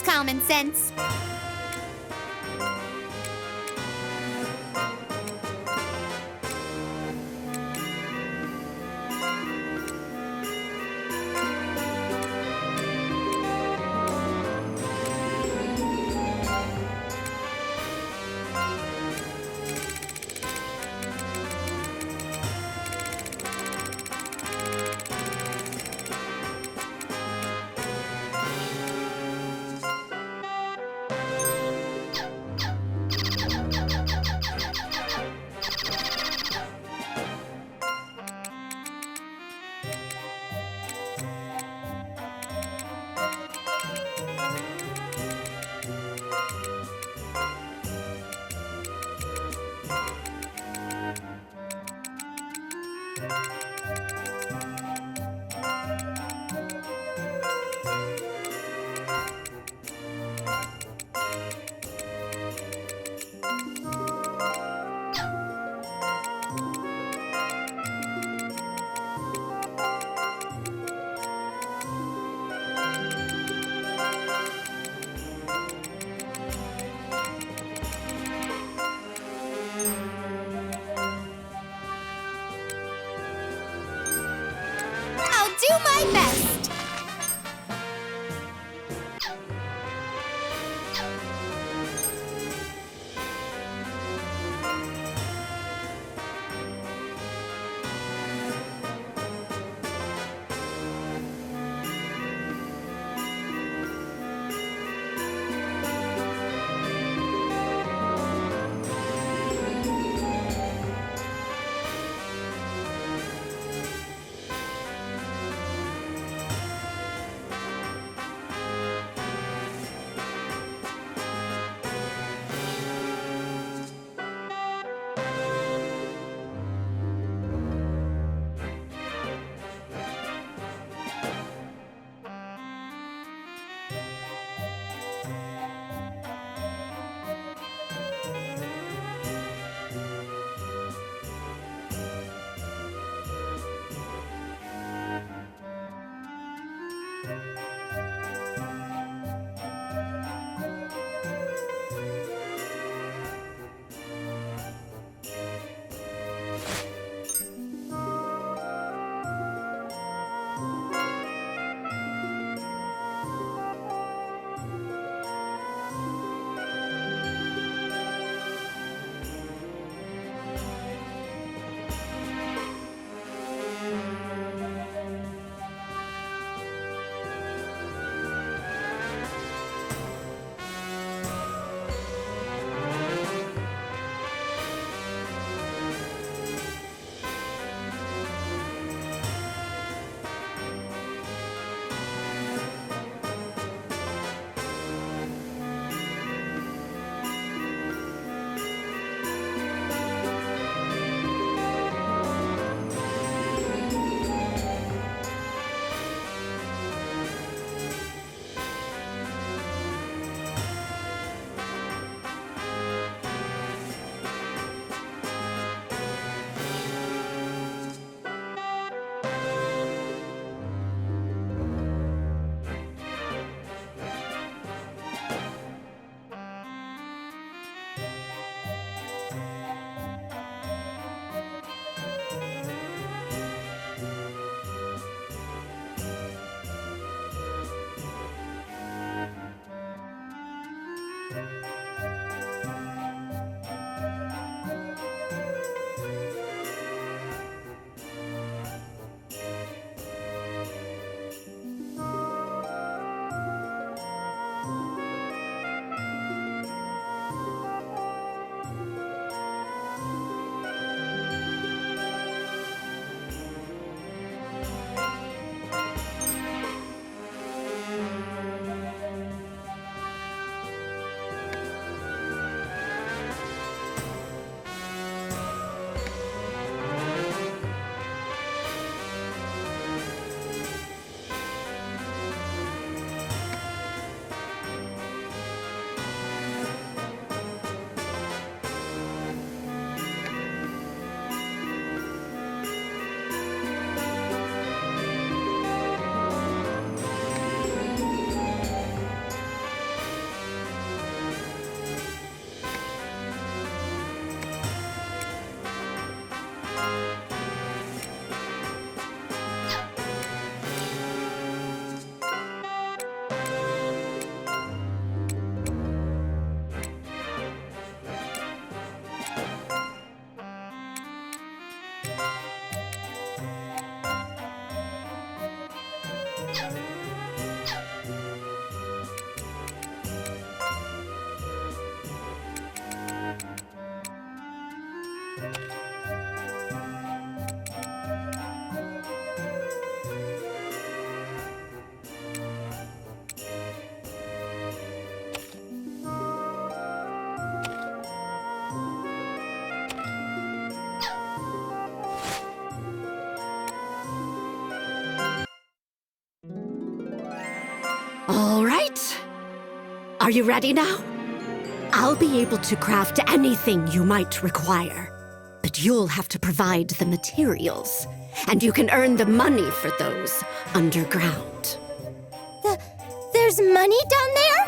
Common sense. Do my best. Are you ready now? I'll be able to craft anything you might require, but you'll have to provide the materials, and you can earn the money for those underground. There's money down there?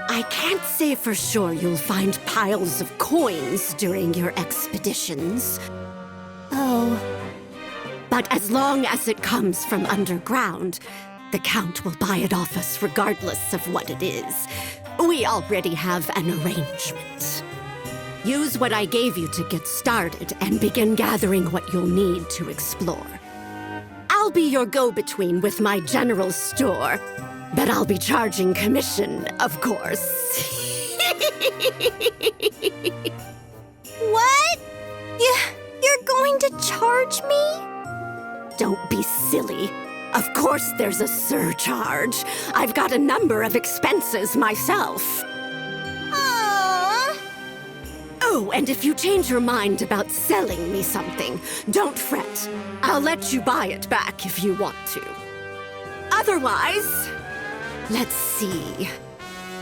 I can't say for sure you'll find piles of coins during your expeditions, Oh. but as long as it comes from underground, the Count will buy it off us regardless of what it is. We already have an arrangement. Use what I gave you to get started and begin gathering what you'll need to explore. I'll be your go-between with my general store, but I'll be charging commission, of course. What? You're going to charge me? Don't be silly. Of course there's a surcharge. I've got a number of expenses myself. Aww. Oh, and if you change your mind about selling me something, don't fret. I'll let you buy it back if you want to. Otherwise, let's see.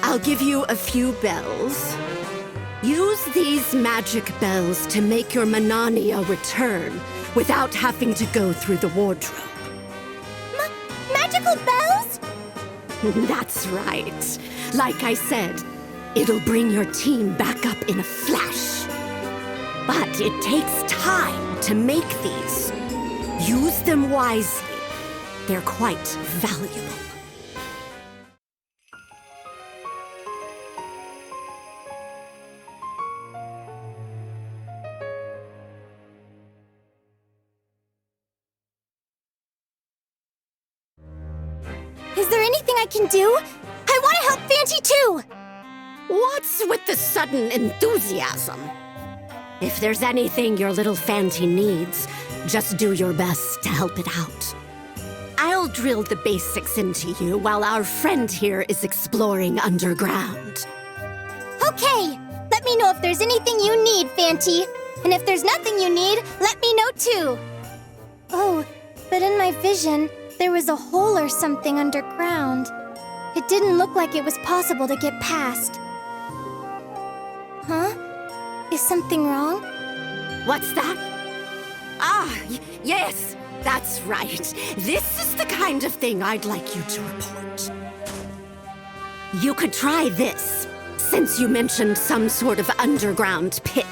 I'll give you a few bells. Use these magic bells to make your Manania return without having to go through the wardrobe. Magical bells? That's right. Like I said, it'll bring your team back up in a flash. But it takes time to make these. Use them wisely. They're quite valuable. Is there anything I can do? I want to help Fanty too! What's with the sudden enthusiasm? If there's anything your little Fanty needs, just do your best to help it out. I'll drill the basics into you while our friend here is exploring underground. Okay, let me know if there's anything you need, Fanty. And if there's nothing you need, let me know too. Oh, but in my vision, there was a hole or something underground. It didn't look like it was possible to get past. Huh? Is something wrong? What's that? Yes, that's right. This is the kind of thing I'd like you to report. You could try this, since you mentioned some sort of underground pit.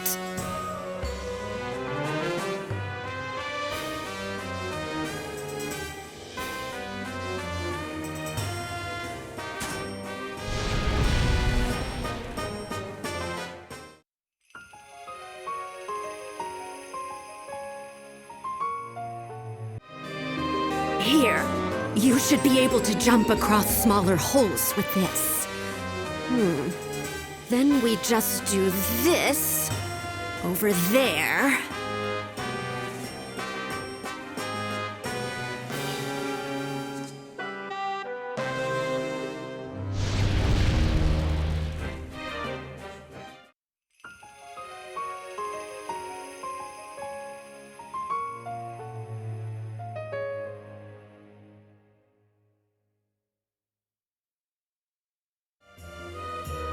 Here, you should be able to jump across smaller holes with this. Then we just do this over there.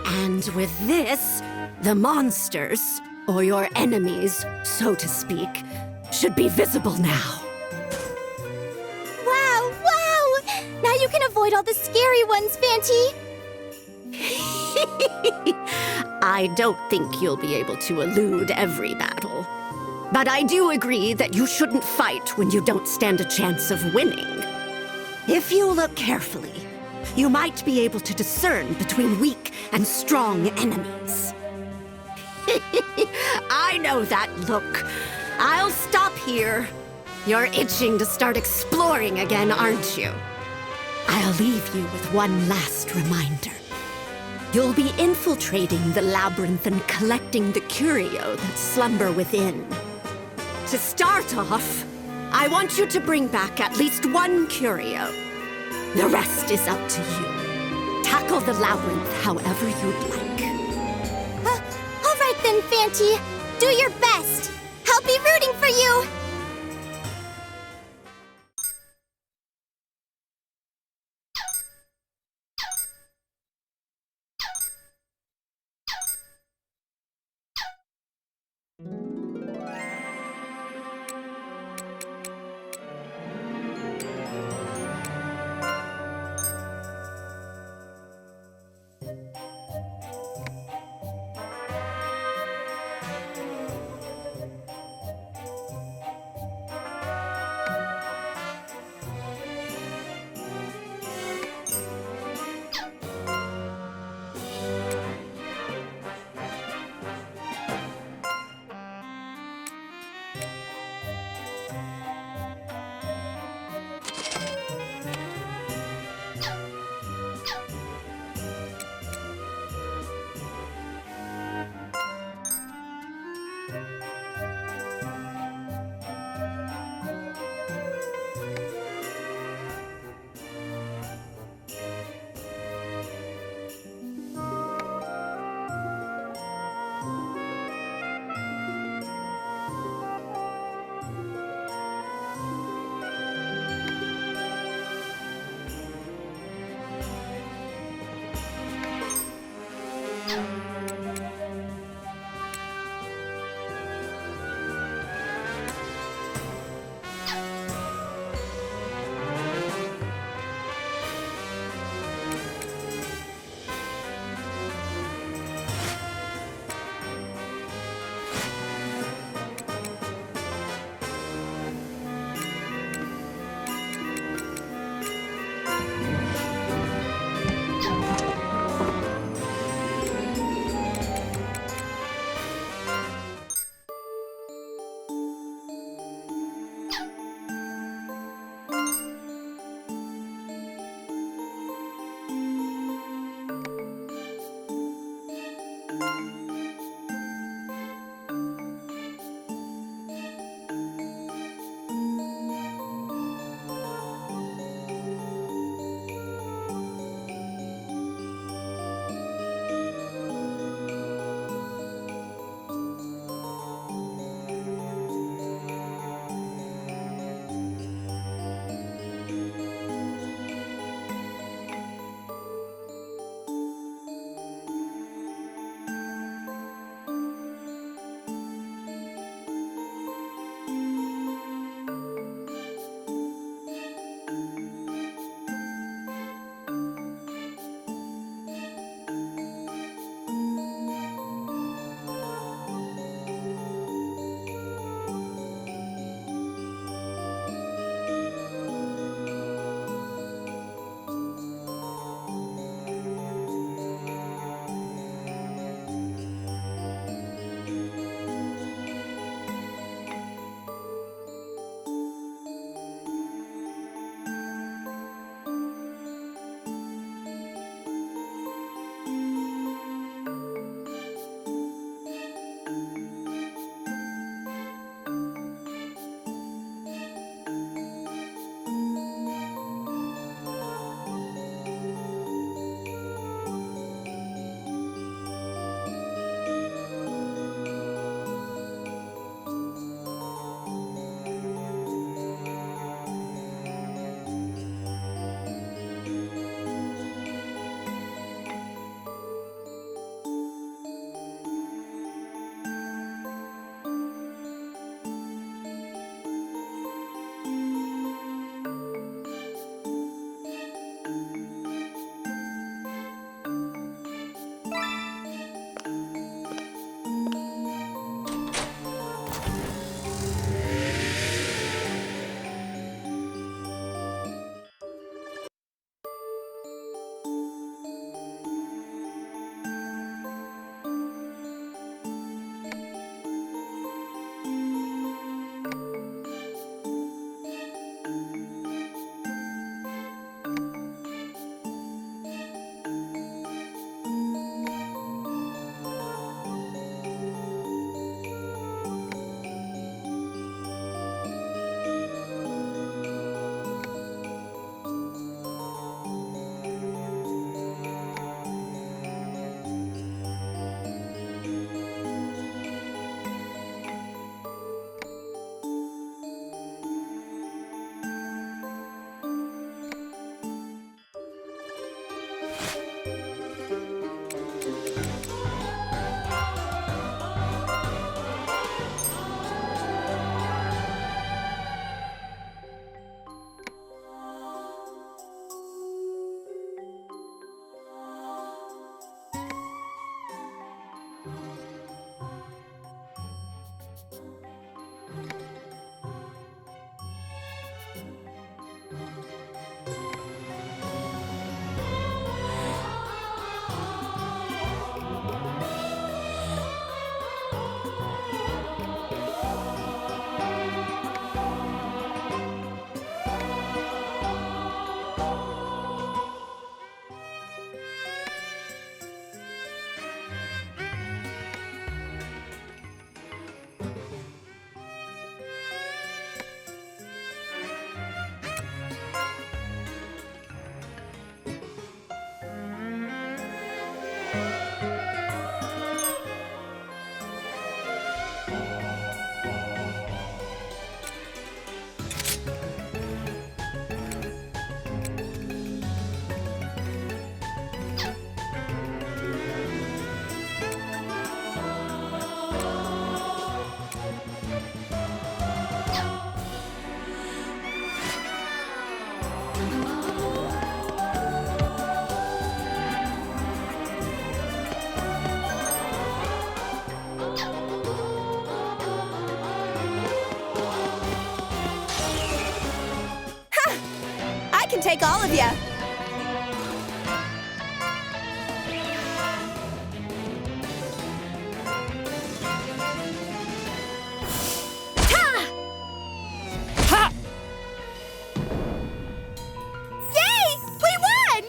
And with this, the monsters, or your enemies, so to speak, should be visible now. Wow, wow! Now you can avoid all the scary ones, Fanty! I don't think you'll be able to elude every battle. But I do agree that you shouldn't fight when you don't stand a chance of winning. If you look carefully, you might be able to discern between weak and strong enemies. I know that look. I'll stop here. You're itching to start exploring again, aren't you? I'll leave you with one last reminder. You'll be infiltrating the labyrinth and collecting the curio that slumber within. To start off, I want you to bring back at least one curio. The rest is up to you. Tackle the labyrinth however you'd like. All right then, Fanty. Do your best. I'll be rooting for you. I can take all of you. Yay! We won!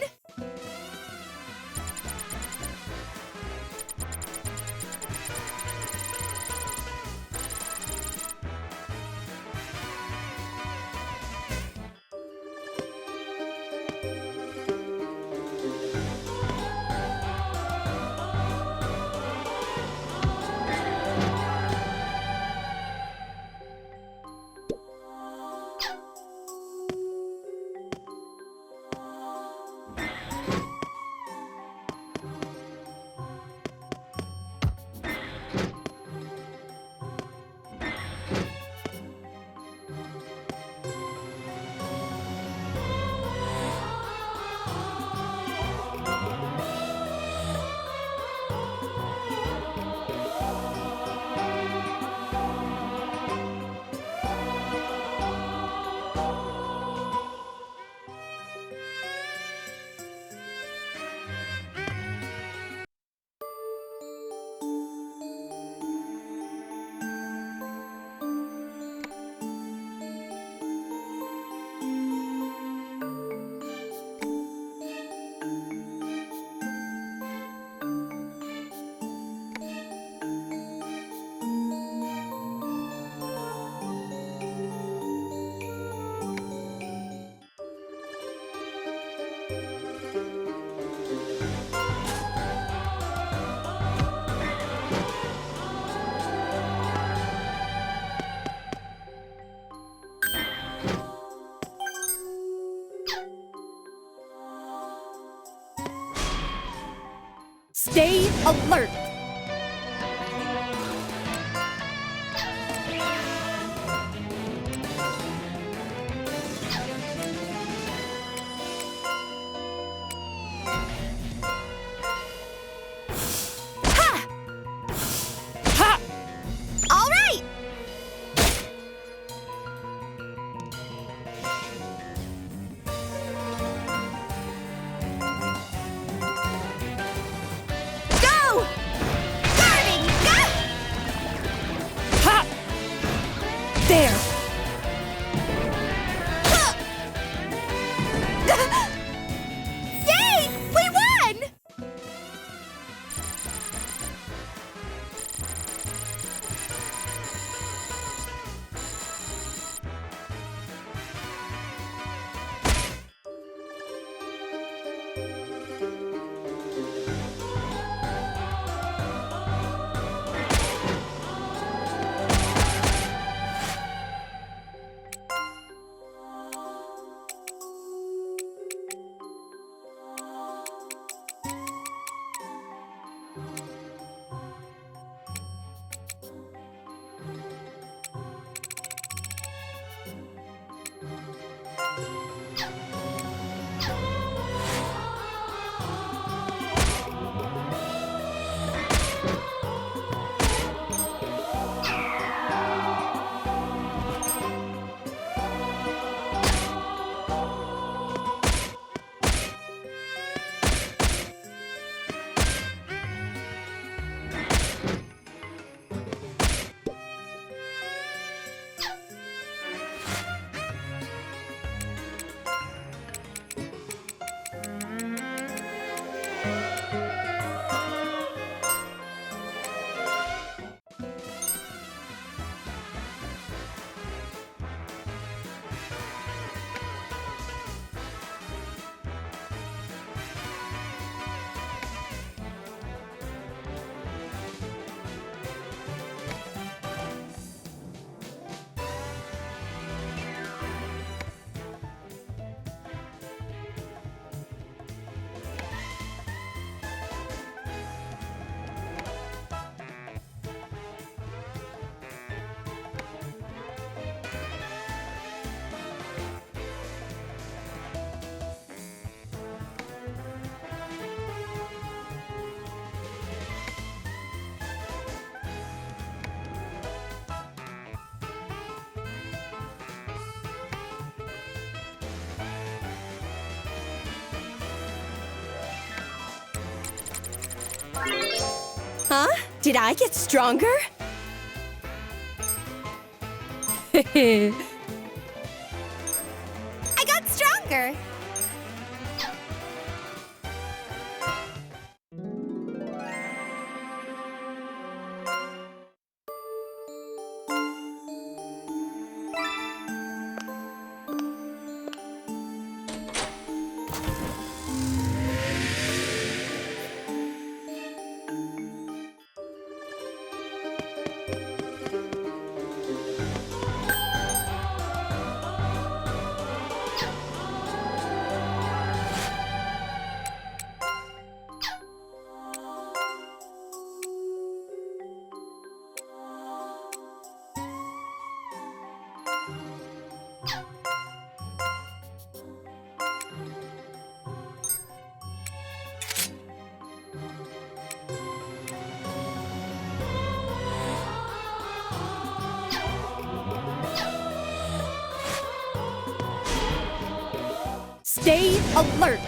Stay alert! All right! Go! Guarding! Go! Ha! There! Yay! We won! Huh? Did I get stronger? I got stronger. Stay alert!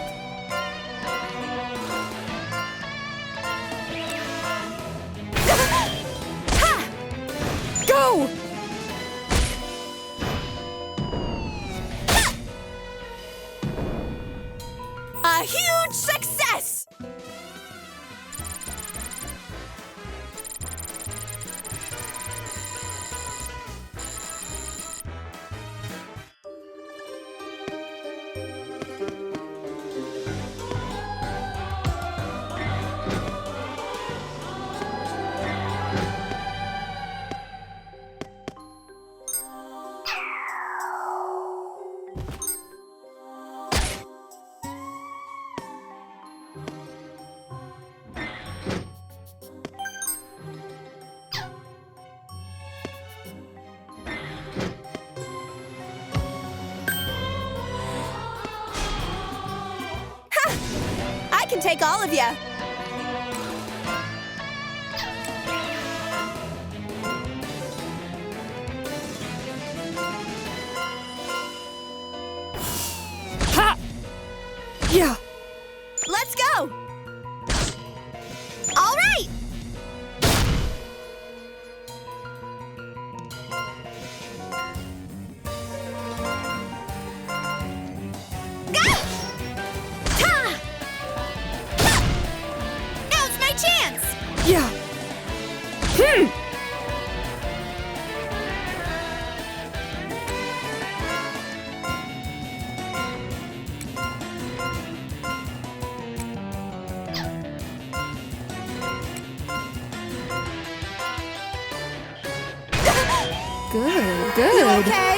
Go! A huge success! I can take all of you. Ha! Yeah! Let's go! All right! Go! Ta! Ha! Now's my chance! Yeah! Hmm! Good, good. Okay.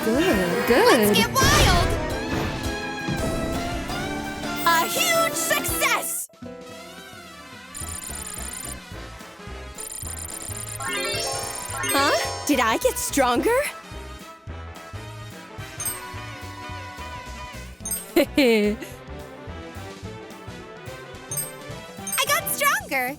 Good, good. Let's get wild! A huge success! Huh? Did I get stronger? I got stronger.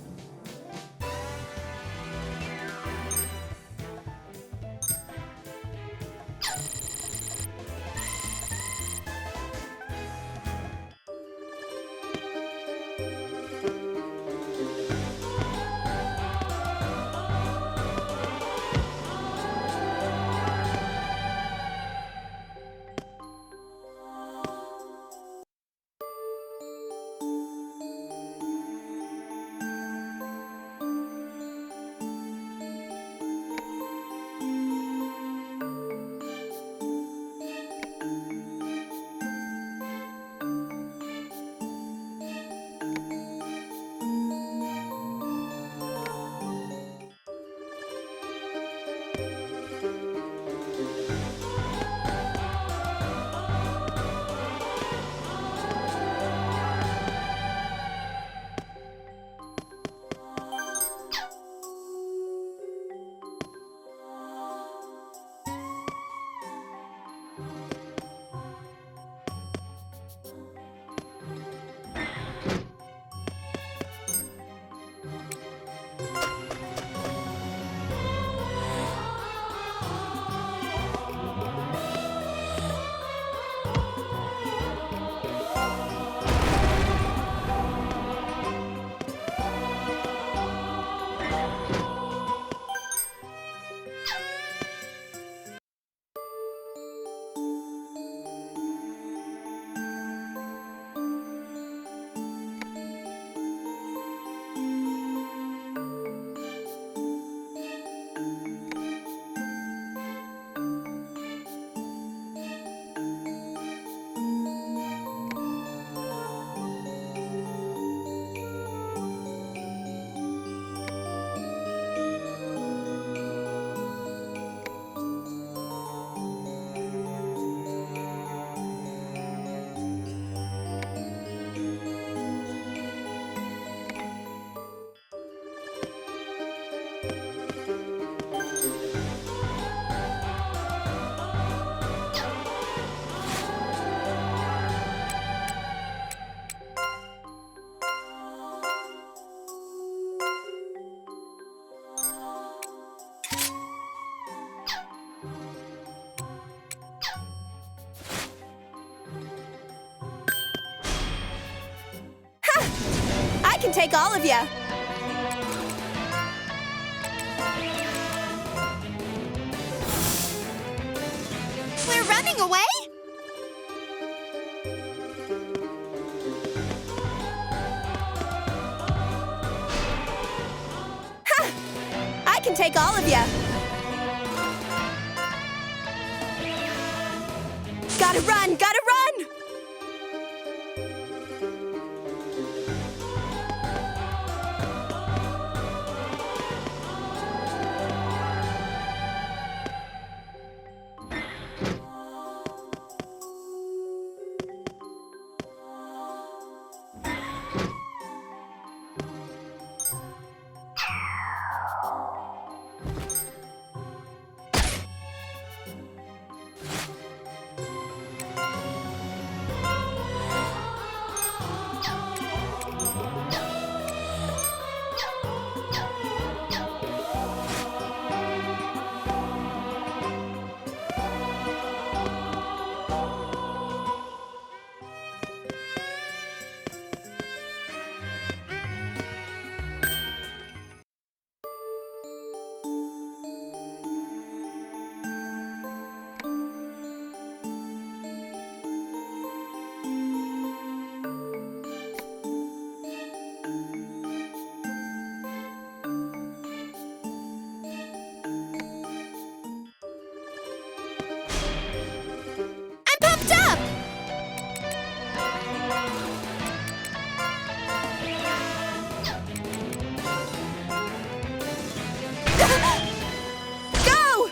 can take all of you. We're running away? I can take all of you. Gotta run, gotta run! Pumped up! Go!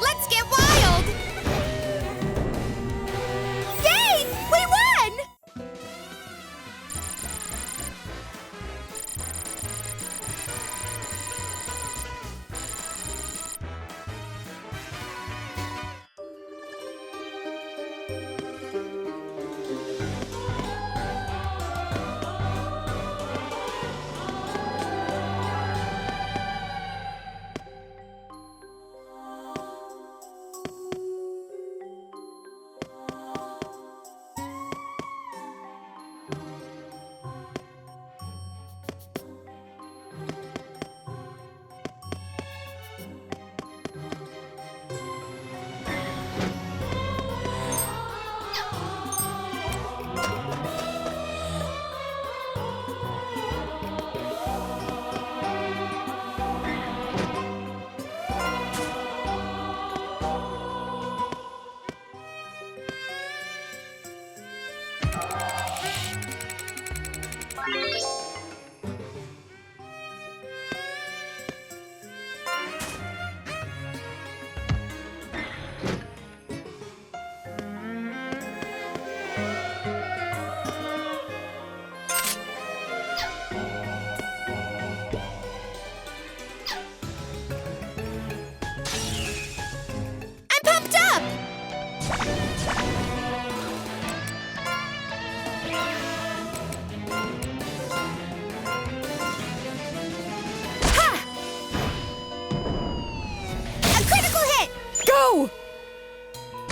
Let's get wild! Yay! We won!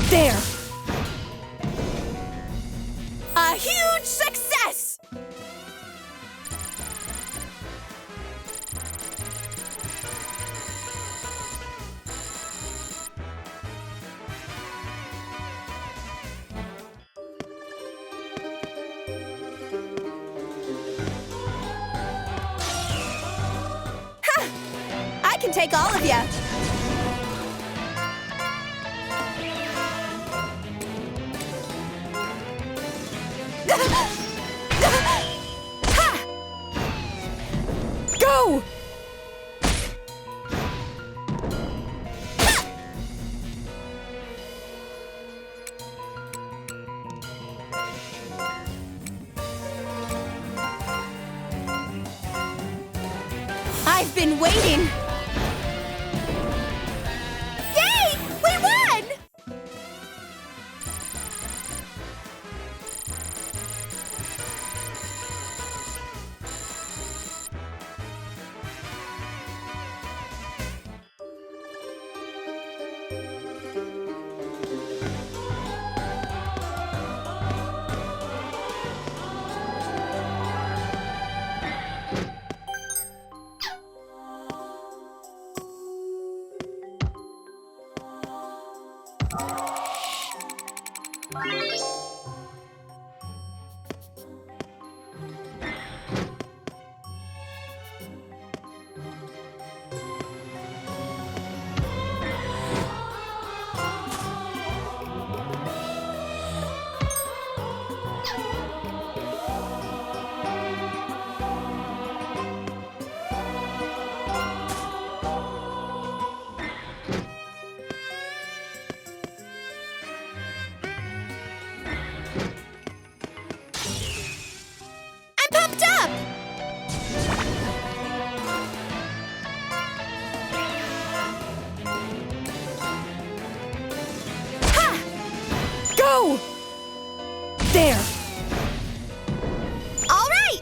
There! A huge success! Ha! I can take all of you. Go! been waiting! Yay! We won! Pumped up! Ha! Go! There! All right!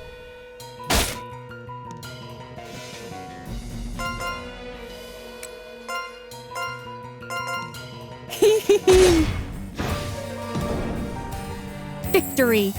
Victory!